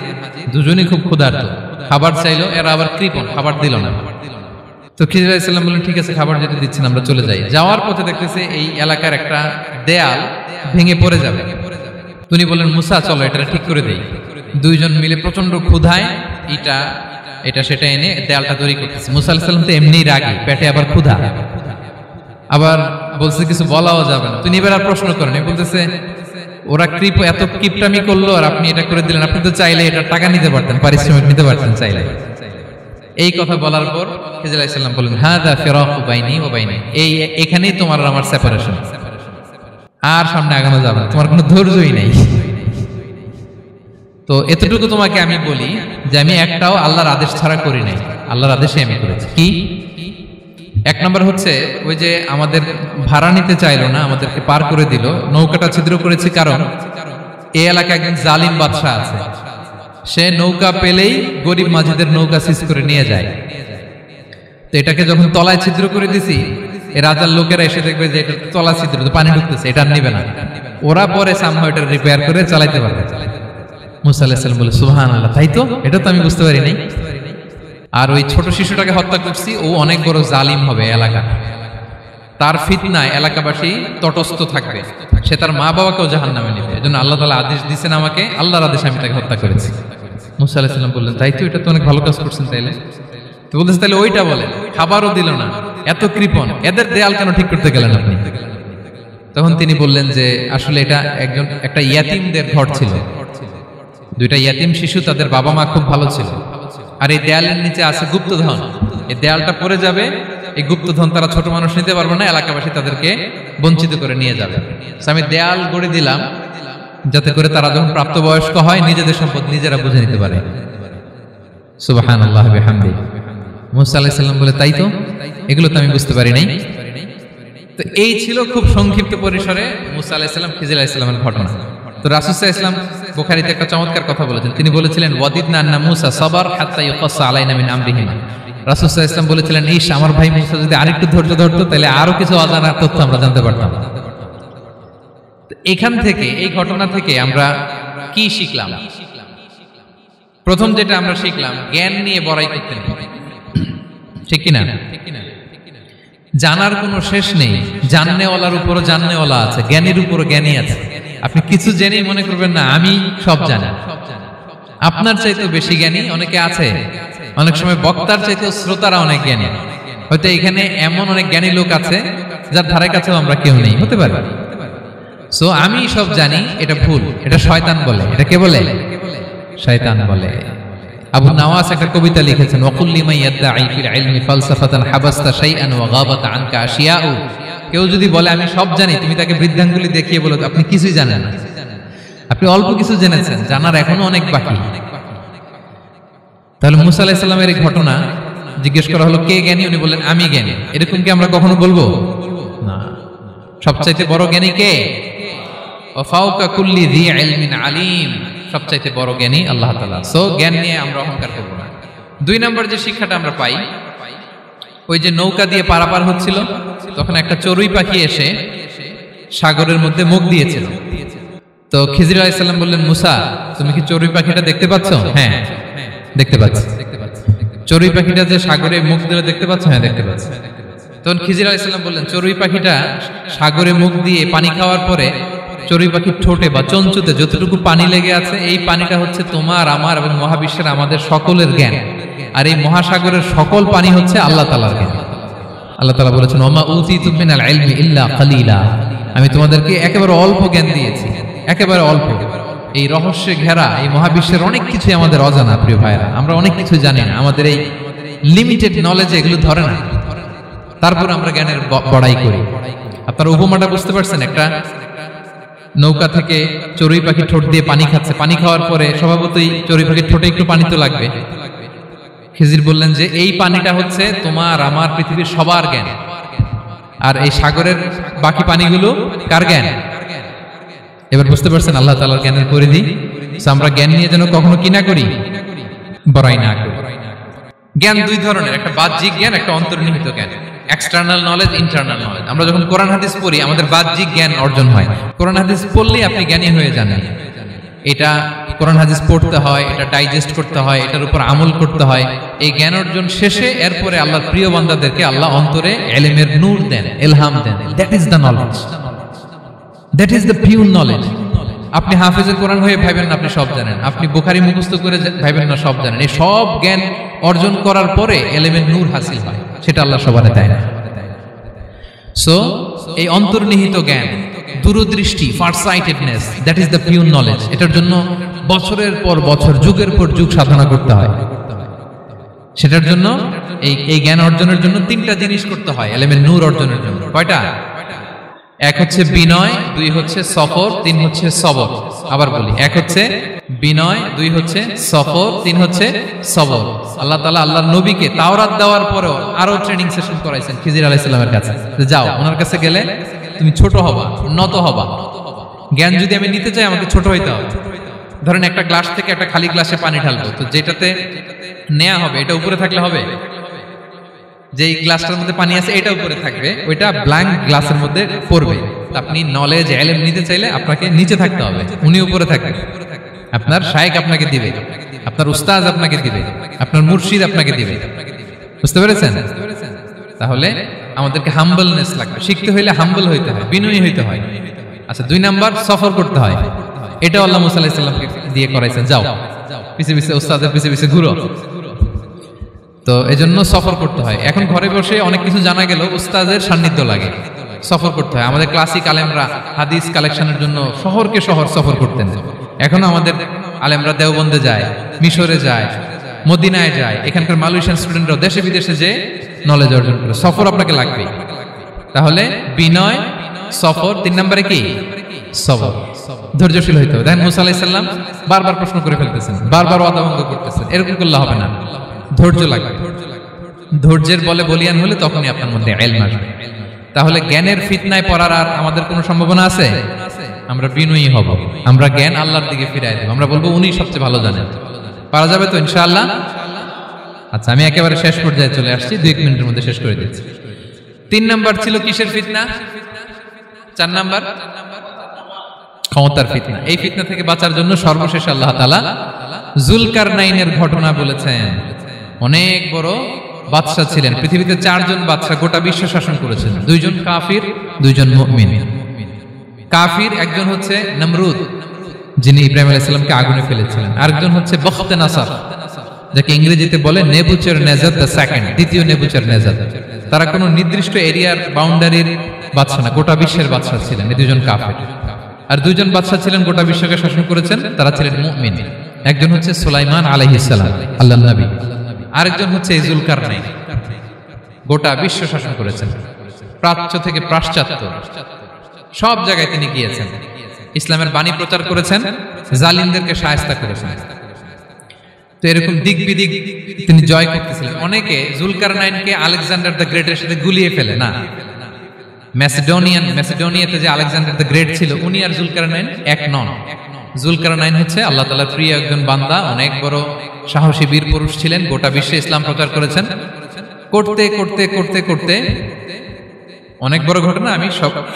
দুজনই খুব ক্ষুধার্ত, খাবার চাইলো, এরা আবার কৃপণ, খাবার দিল না। তো খিজির আলাইহিস সালাম বললেন ঠিক আছে, খাবার যেটা দিচ্ছেন আমরা চলে যাই। যাওয়ার পথে দেখতেছে এই এলাকার একটা দেয়াল ভেঙে পড়ে যাবে। তিনি বললেন মুসা চলো এটা ঠিক করে দেই। দুইজন মিলে প্রচন্ড ক্ষুধায় এটা সেটা এনে দেয়ালটা তৈরি করতেছে। মুসা আলাইহিস সালাম তো এমনিই রাগী, পেটে আবার ক্ষুধা, আবার বলছে কিছু বলাও যাবে না। তিনি এবার আর প্রশ্ন করেন, বলতেছে ওরা এত কিপটামি করলো আর আপনি এটা করে দিলেন, আপনি তো চাইলে এটা টাকা নিতে পারতেন, পারিশ্রমিক নিতে পারতেন চাইলে। এই কথা বলার পর খিজির আলাইহিস সালাম বললেন হাযা ফিরাকু বাইনি ওয়া বাইনি, এখানেই তোমার আর আমার সেপারেশন, আর সামনে আগানো যাবে না, তোমার কোনো ধৈর্যই নেই। তো এতটুকু তোমাকে আমি বলি যে আমি একটাও আল্লাহর আদেশ ছাড়া করি নাই, আল্লাহর আদেশে আমি করেছি। কি? এক নম্বর হচ্ছে ওই যে আমাদের ভাড়া নিতে চাইলো না, আমাদেরকে পার করে দিল, নৌকাটা ছিদ্র করেছি কারণ এই এলাকায় একজন জালিম বাদশা আছে, সে নৌকা পেলেই গরিব মাঝিদের নৌকা সিজ করে নিয়ে যায়। তো এটাকে যখন তলায় ছিদ্র করে দিছি, এই রাজার লোকেরা এসে দেখবে যে এটা তলা ছিদ্র, তো পানি ঢুকতেছে, এটা নিবে না, ওরা পরে সামহাও এটা রিপেয়ার করে চালাইতে পারবে। মুসা আলাইহিস সালাম বলে সুবহানাল্লাহ, তাই তো, এটা তো আমি বুঝতে পারি নাই। আর ওই ছোট শিশুটাকে হত্যা করছি, ও অনেক বড় জালিম হবে এলাকা, তার ফিতনায় এলাকাবাসী তটস্থ থাকবে, সে তার মা বাবাকেও জাহান্নামে নেবে, এজন্য আল্লাহ তাআলা আদেশ দিয়েছেন আমাকে, আল্লাহর আদেশে আমি তাকে হত্যা করেছি। মুসা আলাইহিস সালাম বললেন তাই তো, এটা তো অনেক ভালো কাজ করছেন তাইলে। তো বলতেছে তাহলে ওইটা বলেন, খাবারও দিল না, এত কৃপণ, এদের দেয়াল কেন ঠিক করতে গেলেন আপনি? তখন তিনি বললেন যে আসলে এটা একটা ইয়াতিমদের ঘর ছিল, দুইটা ইয়াতিম শিশু, তাদের বাবা মা খুব ভালো ছিল, আর এই দেয়ালের নিচে আছে গুপ্তধন, এই দেয়ালটা পড়ে যাবে, এই গুপ্তধন তারা ছোট মানুষ নিতে পারবে না, এলাকাবাসী তাদেরকে বঞ্চিত করে নিয়ে যাবে। আমি দেয়াল গড়ে দিলাম যাতে করে তারা যখন প্রাপ্তবয়স্ক হয় নিজেদের সম্পদ নিজেরা বুঝে নিতে পারে। সুবহানাল্লাহ ওয়া বিহামদিহি। মুসা আলাইহিস সালাম বলে তাই তো, এগুলো তো আমি বুঝতে পারি নাই। তো এই ছিল খুব সংক্ষিপ্ত পরিসরে মুসা আলাইহিস সালাম খিজির আলাইহিস সালামের ঘটনা। তো রাসূল সাল্লাল্লাহু আলাইহি ওয়াসাল্লাম বুখারীতে একটা চমৎকার কথা বলেছেন, তিনি বলেছিলেন ওয়াদিদনা আন্না মুসা সাবার হাত্তা ইউকাসা আলাইনা মিন আমরিহিমা। রাসূল সাল্লাল্লাহু আলাইহি ওয়াসাল্লাম বলেছিলেন ইস, আমার ভাই মুসা যদি আরেকটু ধৈর্য ধরতো তাহলে আরো কিছু অজানা তথ্য আমরা জানতে পারতাম। এখান থেকে, এই ঘটনা থেকে আমরা কি শিখলাম? প্রথম যেটা আমরা শিখলাম, জ্ঞান নিয়ে বড়াই করতে নেই, ঠিক কিনা? জানার কোনো শেষ নেই, জাননেওয়ালার উপরও জাননেওয়ালা আছে, জ্ঞানীর উপরও জ্ঞানী আছে। আপনি কিছু জেনেই মনে করবেন না আমি সব জানি, আপনার চাইতেও বেশি জ্ঞানী অনেকে আছে। অনেক সময় বক্তার চাইতেও শ্রোতারা অনেক জ্ঞানী। হয়তো এখানে এমন অনেক জ্ঞানী লোক আছে যার ধারে কাছেও আমরা কেউ নেই, হতে পারে। সো আমি সব জানি, এটা ভুল, এটা শয়তান বলে। এটা কে বলে? শয়তান বলে। আবু নাওয়াস একটা কবিতা লিখেছেন, ওয়াকুল লিমান ইয়াদঈ ফিল ইলমি ফালসাফাতান হাবাসতা শাইআন ওয়া গাবাত আনকা আশিয়াউ। কেউ যদি বলে আমি সব জানি, তুমি তাকে বৃদ্ধাঙ্গুলি দেখিয়ে বলো আপনি কিছুই জানেন না, আপনি অল্প কিছু জেনেছেন, জানার এখনো অনেক বাকি। তাহলে মুসা আলাইহিস সালামের এই ঘটনা জিজ্ঞেস করা হলো কে জ্ঞানী, উনি বললেন আমি জ্ঞানী। এরকম কি আমরা কখনো বলবো? না। সবচাইতে বড় জ্ঞানী কে? ওয়া ফাওকা কুল্লি যী ইলমিন আলিম। সবচাইতে বড় জ্ঞানী আল্লাহ তাআলা। সো জ্ঞান নিয়ে আমরা অহংকার করব না। 2 নম্বর যে শিক্ষাটা আমরা পাই, ওই যে নৌকা দিয়ে পারাপার হচ্ছিল, তখন একটা চড়ুই পাখি এসে সাগরের মধ্যে মুখ দিয়েছিল। তো খিজির আলাইহিস সালাম বললেন, মুসা তুমি কি চড়ুই পাখিটা দেখতে পাচ্ছ? হ্যাঁ দেখতে পাচ্ছি। চড়ুই পাখিটা যে সাগরে মুখ দিয়ে দেখতে পাচ্ছ? হ্যাঁ দেখতে পাচ্ছি। তখন খিজির আলাইহিস সালাম বললেন, চড়ুই পাখিটা সাগরে মুখ দিয়ে পানি খাওয়ার পরে চড়ুই পাখির ঠোঁটে বা চঞ্চুতে যতটুকু পানি লেগে আছে, এই পানিটা হচ্ছে তোমার, আমার এবং মহাবিশ্বের আমাদের সকলের জ্ঞান। আর এই মহাসাগরের সকল পানি হচ্ছে আল্লাহ তাআলার জ্ঞান। আল্লাহ তাআলা বলেছেন, ওমা উতিতু মিনাল ইলমি ইল্লা কালিলা। আমি তোমাদেরকে একেবারে অল্প জ্ঞান দিয়েছি, একেবারে অল্প। এই রহস্যে ঘেরা এই মহাবিশ্বের অনেক কিছু আমাদের অজানা। প্রিয় ভাইরা, আমরা অনেক কিছু জানি না, আমাদের এই লিমিটেড নলেজ এগুলো ধরে না, তারপর আমরা জ্ঞানের বড়াই করি। আপনারা উপমাটা বুঝতে পারছেন? একটা নৌকা থেকে চড়ুই পাখি ঠোঁট দিয়ে পানি খাচ্ছে, পানি খাওয়ার পরে স্বভাবতই চড়ুই পাখির ঠোঁটে একটু পানি তো লাগবে। খিজির বললেন যে এই পানিটা হচ্ছে তোমার, আমার, পৃথিবীর সবার জ্ঞান। আর এই সাগরের বাকি পানিগুলো কার জ্ঞান? এবার বুঝতে পারছেন আল্লাহ তাআলার জ্ঞানের পরিধি। আমরা জ্ঞান নিয়ে যেন কখনো কি না করি, বড়াই না করি। জ্ঞান 2 ধরনের, একটা বাহ্যিক জ্ঞান, একটা অন্তর্নিহিত জ্ঞান। External knowledge, internal knowledge. আমরা যখন কোরআন হাদিস পড়ি আমাদের বাহ্যিক জ্ঞান অর্জন হয়। কোরআন হাদিস পড়লেই আপনি জ্ঞানী হয়ে যান। এটা কোরআন হাদিস পড়তে হয়, এটা ডাইজেস্ট করতে হয়, এটার উপর আমল করতে হয়। এই জ্ঞান অর্জন শেষে এরপরে আল্লাহর প্রিয় বান্দাদেরকে আল্লাহ অন্তরে ইলমের নূর দেন, ইলহাম দেন। That is the knowledge, that is the pure knowledge. আপনি হাফেজে কোরআন হয়ে ভাবেন না আপনি সব জানেন, আপনি বুখারী মুখস্থ করে ভাবেন না সব জানেন। এই সব জ্ঞান অর্জন করার পরে ইলমের নূর হাসিল হয়, সেটা আল্লাহ সবারে দেয় না। সো এই অন্তর্নিহিত জ্ঞান, দূরদৃষ্টি, farsightedness, that is the pure knowledge. এটার জন্য বছরের পর বছর, যুগের পর যুগ সাধনা করতে হয়। সেটার জন্য এই জ্ঞান অর্জনের জন্য 3টা জিনিস করতে হয় ইলমের নূর অর্জনের জন্য। কয়টা? 1 হচ্ছে বিনয়, 2 হচ্ছে সফর, 3 হচ্ছে সবর। আবার বলি, 1 হচ্ছে বিনয়, 2 হচ্ছে সফর, 3 হচ্ছে সবর। আল্লাহ তাআলা আল্লাহর নবীকে তাওরাত দেওয়ার পরেও আরো ট্রেনিং সেশন করাইছেন খিজির আলাইহিস সালামের কাছে। যাও, ওনার কাছে গেলে তুমি ছোট হবা, নত হবা। জ্ঞান যদি আমি নিতে চাই আমাকে ছোট হইতে হবে। ধরেন একটা গ্লাস থেকে একটা খালি গ্লাসে পানি ঢালবো, তো যেটাতে নেওয়া হবে এটা উপরে থাকলে হবে? যেই গ্লাসটার মধ্যে পানি আছে এটা উপরে থাকবে, ওইটা ব্ল্যাঙ্ক গ্লাসের মধ্যে পড়বে। আপনি নলেজ, ইলম নিতে চাইলে আপনাকে নিচে থাকতে হবে, উনি উপরে থাকবে। আপনার শায়েখ আপনাকে দিবে, আপনার উস্তাদ আপনাকে দিবে, আপনার মুর্শিদ আপনাকে দিবে। বুঝতে পেরেছেন? তাহলে আমাদেরকে হাম্বলনেস লাগবে। শিখতে হইলে হাম্বল হইতে হয়, বিনয়ী হইতে হয়। আচ্ছা, 2 নাম্বার সফর করতে হয়। এটা আল্লাহ মুসা আলাইহিস সালামকে দিয়ে করাইছেন, যাও পিছে পিছে উস্তাদের পিছে পিছে ঘুরো। তো এজন্য সফর করতে হয়। এখন ঘরে বসে অনেক কিছু জানা গেল, উস্তাদের সান্নিধ্য লাগে, সফর করতে হয়। আমাদের ক্লাসিক আলেমরা হাদিস কালেকশনের জন্য শহরকে শহর সফর করতেন। এখনো আমাদের আলেমরা দেওবন্দে যায়, মিশরে যায়, মদিনায় যায়। এখানকার মালয়েশিয়ান স্টুডেন্টরাও দেশে বিদেশে যে নলেজ অর্জন করে। সফর আপনাকে লাগবে। তাহলে বিনয়, সফর, 3 নম্বরে কি? সবর। ধৈর্যশীল হইতে হবে। দেখেন মুসা আলাইহিস সালাম বারবার প্রশ্ন করে ফেলতেছেন, বারবার ওয়াদা ভঙ্গ করতেছেন। এরকম করলে হবে না, ধৈর্য লাগবে। ধৈর্যের বলে বলিয়ান হলে তখনই আপনার মধ্যে ইলম আসবে। তাহলে জ্ঞানের ফিতনায় পড়ার আর আমাদের কোনো সম্ভাবনা আছে? আমরা বিনয়ী হব, আমরা জ্ঞান আল্লাহর দিকে ফিরাই দেব। আমরা বলবো উনি সবচেয়ে ভালো জানেন। পারা যাবে তো ইনশাআল্লাহ? আচ্ছা, আমি একেবারে শেষ পর্যায়ে চলে আসছি, 2 মিনিটের মধ্যে শেষ করে দিচ্ছি। 3 নাম্বার ছিল কিসের ফিতনা? 4 নাম্বার ক্ষমতার ফিতনা। এই ফিতনা থেকে বাঁচার জন্য সর্বশেষ আল্লাহ তাআলা যুলকারনাইনের ঘটনা বলেছেন। অনেক বড় বাদশা ছিলেন, পৃথিবীতে 4 জন বাদশা গোটা বিশ্ব শাসন করেছেন। 2 জন কাফির, 2 জন মুমিন। কাফির একজন হচ্ছে নমরুদ, যিনি ইব্রাহিম আলাইহিস সালামকে আগুনে ফেলেছিলেন। আরেকজন হচ্ছে বখতে নাসার, যাকে ইংরেজিতে বলে নেবুচারনেজার দ্য সেকেন্ড, দ্বিতীয় নেবুচারনেজার। তারা কোনো নির্দিষ্ট এরিয়ার বাউন্ডারির বাদশা না, গোটা বিশ্বের বাদশা ছিলেন। এই 2 জন কাফির। আর দুইজন বাদশা ছিলেন গোটা বিশ্বকে শাসন করেছেন, তারা ছিলেন মুমিন। একজন হচ্ছে সুলাইমান আলাইহিস সালাম, আল্লাহর নবী। আরেকজন হচ্ছে জুলকারনাইন, গোটা বিশ্ব শাসন করেছেন, প্রাচ্য থেকে পাশ্চাত্য সব জায়গায় তিনি গিয়েছেন, ইসলামের বাণী প্রচার করেছেন, জালিমদেরকে শায়েস্তা করেছেন। তো এরকম দিক বিদিক তিনি জয় করতেছিলেন। অনেকে জুলকারনাইনকে আলেকজান্ডার দ্য গ্রেটের সাথে গুলিয়ে ফেলে না। ম্যাসিডোনিয়াতে যে আলেকজান্ডার দ্য গ্রেট ছিল, উনি আর জুলকারনাইন এক নন। জুলকারনাইন হচ্ছে আল্লাহ তাআলার প্রিয় একজন বান্দা, অনেক বড় সাহসী বীর পুরুষ ছিলেন, গোটা বিশ্বে ইসলাম প্রচার করেছেন। করতে করতে করতে করতে অনেক বড় ঘটনা, আমি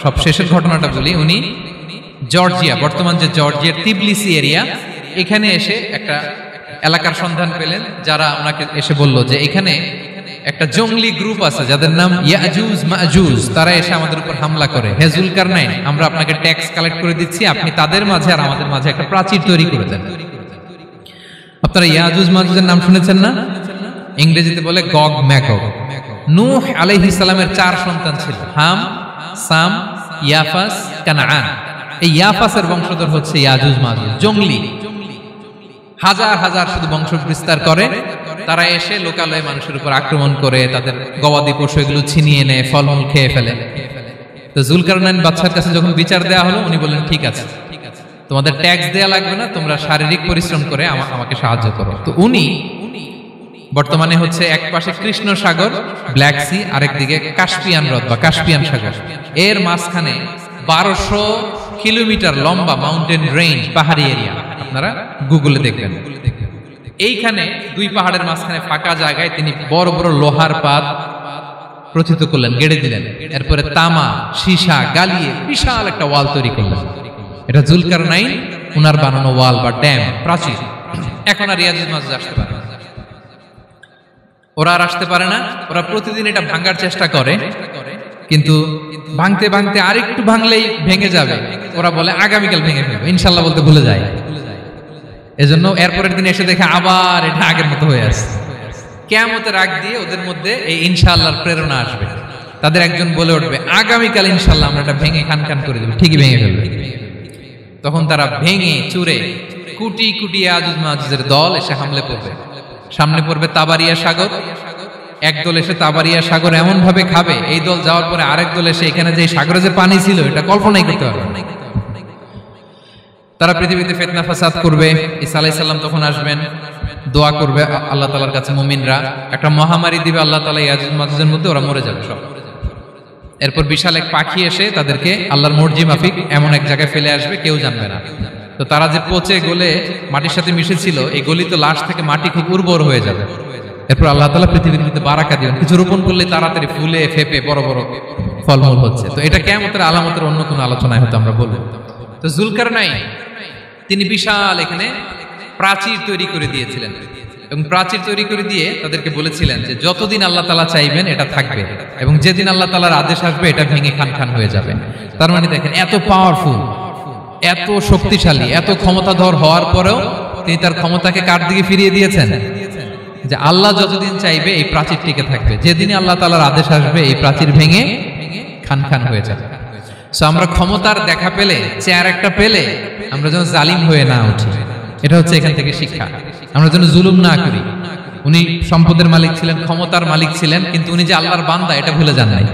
সব শেষের ঘটনাটা বলি। উনি জর্জিয়া, বর্তমান যে জর্জিয়ার তিবলিসি এরিয়া, এখানে এসে একটা এলাকার সন্ধান পেলেন, যারা ওনাকে এসে বলল যে এখানে একটা জঙ্গলি গ্রুপ আছে যাদের নাম ইয়াজুজ মাজুজ, তারা এসে আমাদের উপর হামলা করে। হে জুলকারনাইন, আমরা আপনাকে ট্যাক্স কালেক্ট করে দিচ্ছি, আপনি তাদের মাঝে আর আমাদের মাঝে একটা প্রাচীর তৈরি করে দেন। আপনারা ইয়াজুজ মাজুজের নাম শুনেছেন না? ইংরেজিতে বলে গগ ম্যাগগ। নূহ আলাইহিস সালামের 4 সন্তান ছিল, হাম, সাম, ইয়াফাস, কানাআন। এই ইয়াফাসের বংশধর হচ্ছে ইয়াজুজ মাজুজ, জঙ্গলি, হাজার হাজার শুধু বংশ বিস্তার করে। তারা এসে লোকালয়ে মানুষের উপর আক্রমণ করে, তাদের গবাদি পশু এগুলো ছিনিয়ে নেয়, ফলমূল খেয়ে ফেলে। তো জুলকারনাইন বাদশার কাছে যখন বিচার দেওয়া হলো, উনি বললেন ঠিক আছে, তোমাদের ট্যাক্স দেয়া লাগবে না, তোমরা শারীরিক পরিশ্রম করে আমাকে সাহায্য করো। তো উনি বর্তমানে হচ্ছে এক পাশে কৃষ্ণ সাগর, ব্ল্যাক সি, আরেকদিকে কাস্পিয়ান হ্রদ বা কাস্পিয়ান সাগর, এর মাঝখানে 1200 কিলোমিটার লম্বা মাউন্টেন রেঞ্জ, পাহাড়ি এরিয়া, আপনারা গুগলে দেখবেন। এইখানে দুই পাহাড়ের মাঝখানে ফাঁকা জায়গায় তিনি বড় বড় লোহার পাত প্রথিত করলেন, গেড়ে দিলেন। এরপরে তামা, সীসা গালিয়ে বিশাল একটা ওয়াল তৈরি করলেন। এটা জুলকারনাইন উনার বানানো ওয়াল বা ড্যাম, প্রাচীর। এখন আর ইয়াজুজ মাজুজ আসতে পারে না, ওরা আর আসতে পারে না। ওরা প্রতিদিন এটা ভাঙার চেষ্টা করে, কিন্তু ভাঙতে ভাঙতে আরেকটু ভাঙলেই ভেঙে যাবে। ওরা বলে আগামীকাল ভেঙে ফেলবে, ইনশাল্লাহ বলতে ভুলে যায়। এজন্য এরপরের দিন এসে দেখে আবার এটা আগের মতো হয়ে আসে। কিয়ামতের আগ দিয়ে ওদের মধ্যে এই ইনশাআল্লাহর প্রেরণা আসবে। তাদের একজন বলে উঠবে, আগামীকাল ইনশাআল্লাহ আমরা এটা ভেঙে খান খান করে দেব, ঠিকই ভেঙে ফেলবে। তখন তারা ভেঙে চুরে কুটি কুটি ইয়াজুজ মাজুজের দল এসে হামলে পড়বে। সামনে পড়বে তাবারিয়া সাগর, একদল এসে তাবারিয়া সাগর এমন ভাবে খাবে, এই দল যাওয়ার পরে আরেক দল এসে এখানে যে সাগরে যে পানি ছিল এটা কল্পনাই করতে পারবে না। তারা পৃথিবীতে ফিতনা ফাসাদ করবে। ঈসা আলাইহিস সালাম তখন আসবেন, দোয়া করবে আল্লাহ তাআলার কাছে মুমিনরা, একটা মহামারী দিবে আল্লাহ তাআলা ইয়াজুজ মাজুজের মধ্যে, ওরা মরে যাবে সব। এরপর বিশাল এক পাখি এসে তাদেরকে আল্লাহর মর্জি মাফিক এমন এক জায়গায় ফেলে আসবে, কেউ জানবে না। তো তারা যে পচে গলে মাটির সাথে মিশেছিল, এই গলিত লাশ থেকে মাটি খুব উর্বর হয়ে যাবে। এরপর আল্লাহ তাআলা পৃথিবীর মধ্যে বারাকা দিবেন, কিছু রোপণ করলে তাড়াতাড়ি ফুলে ফেপে বড় বড় ফলমূল হচ্ছে। তো এটা কিয়ামতের আলামতের অন্য কোনো আলোচনায় হয়তো আমরা বলবো। তো জুলকারনাইন তিনি বিশাল এখানে প্রাচীর তৈরি করে দিয়েছিলেন, এবং প্রাচীর তৈরি করে দিয়ে তাদেরকে বলেছিলেন যে যতদিন আল্লাহ তাআলা চাইবেন এটা থাকবে, এবং যেদিন আল্লাহ তাআলার আদেশ আসবে এটা ভেঙে খান খান হয়ে যাবে। তার মানে দেখেন, এত পাওয়ারফুল, এত শক্তিশালী, এত ক্ষমতাধর হওয়ার পরেও তিনি তার ক্ষমতাকে কার দিকে ফিরিয়ে দিয়েছেন? যে আল্লাহ যতদিন চাইবে এই প্রাচীর টিকে থাকবে, যেদিনই আল্লাহ তাআলার আদেশ আসবে এই প্রাচীর ভেঙে খান খান হয়ে যাবে। সো আমরা ক্ষমতার দেখা পেলে, চেয়ার একটা পেলে আমরা যেন জালিম হয়ে না উঠি, এটা হচ্ছে এখান থেকে শিক্ষা। আমরা যেন জুলুম না করি। উনি সম্পদের মালিক ছিলেন, ক্ষমতার মালিক ছিলেন, কিন্তু উনি যে আল্লাহর বান্দা এটা ভুলে যান নাই।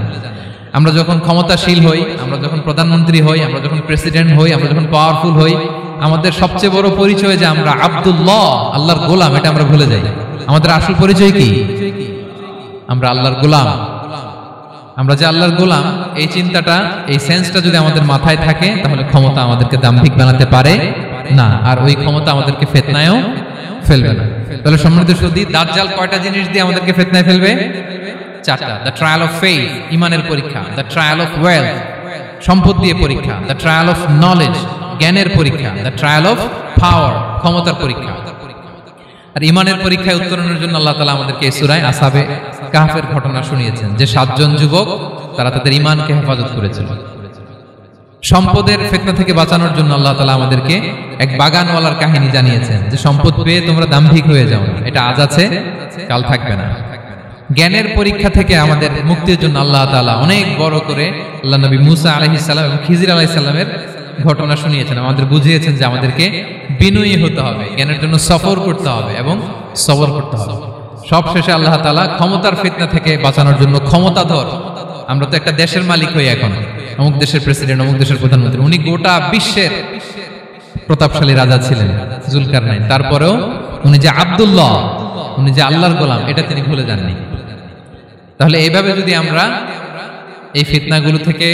আমরা যখন ক্ষমতাশীল হই, আমরা যখন প্রধানমন্ত্রী হই, আমরা যখন প্রেসিডেন্ট হই, আমরা যখন পাওয়ারফুল হই, আমাদের সবচেয়ে বড় পরিচয় যে আমরা আব্দুল্লাহ, আল্লাহর গোলাম, এটা আমরা ভুলে যাই। আমাদের আসল পরিচয় কি? আমরা আল্লাহর গোলাম। আমরা যে আল্লাহর গোলাম, এই চিন্তাটা, এই সেন্সটা যদি আমাদের মাথায় থাকে, তাহলে ক্ষমতা আমাদেরকে দাম্ভিক বানাতে পারে না, আর ওই ক্ষমতা আমাদেরকে ফিতনায়ও ফেলবে না। তাহলে সম্মানিত সুধী, দাজ্জাল কয়টা জিনিস দিয়ে আমাদেরকে ফিতনায় ফেলবে? 4টা। দ্য ট্রায়াল অফ ফেইথ, ইমানের পরীক্ষা; দ্য ট্রায়াল অফ ওয়েলথ, সম্পদ দিয়ে পরীক্ষা; দ্য ট্রায়াল অফ নলেজ, জ্ঞানের পরীক্ষা; দ্য ট্রায়াল অফ পাওয়ার, ক্ষমতার পরীক্ষা। আর ইমানের পরীক্ষায় উত্তরণের জন্য আল্লাহ তাআলা আমাদেরকে এই সূরায় আসহাবে কাহফের ঘটনা শুনিয়েছেন, যে 7 জন যুবক তারা তাদের ইমানকে হেফাজত করেছিল। সম্পদের ফিতনা থেকে বাঁচানোর জন্য আল্লাহ তাআলা আমাদেরকে এক বাগানওয়ালার কাহিনী জানিয়েছেন, যে সম্পদ পেয়ে তোমরা দাম্ভিক হয়ে যাও না, এটা আজ আছে কাল থাকবে না। জ্ঞানের পরীক্ষা থেকে আমাদের মুক্তির জন্য আল্লাহ তাআলা অনেক বড় করে আল্লাহ নবী মুসা আলাইহিস সালাম এবং খিজির আলাইহিস সালামের ঘটনা শুনিয়েছেন, আমাদের বুঝিয়েছেন যে আমাদেরকে বিনয়ী হতে হবে, জ্ঞানের জন্য সফর করতে হবে এবং সবর করতে হবে। সব শেষে আল্লাহ তাআলা ক্ষমতার ফিতনা থেকে বাঁচানোর জন্য ক্ষমতাধর, আমরা তো একটা দেশের মালিক হই এখন, অমুক দেশের প্রেসিডেন্ট, অমুক দেশের প্রধানমন্ত্রী, উনি গোটা বিশ্বের প্রতাপশালী রাজা ছিলেন জুলকারনাইন। তারপরেও উনি যে আব্দুল্লাহ, উনি যে আল্লাহর গোলাম, এটা তিনি ভুলে যাননি। তাহলে এইভাবে যদি আমরা এই ফিতনাগুলো থেকে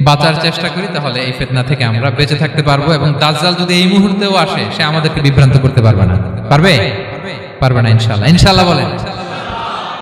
বাঁচার চেষ্টা করি, তাহলে এই ফিতনা থেকে আমরা বেঁচে থাকতে পারবো। এবং দাজ্জাল যদি এই মুহূর্তেও আসে, সে আমাদেরকে বিভ্রান্ত করতে পারবে না। পারবে? পারবে না ইনশাআল্লাহ। ইনশাআল্লাহ বলেন।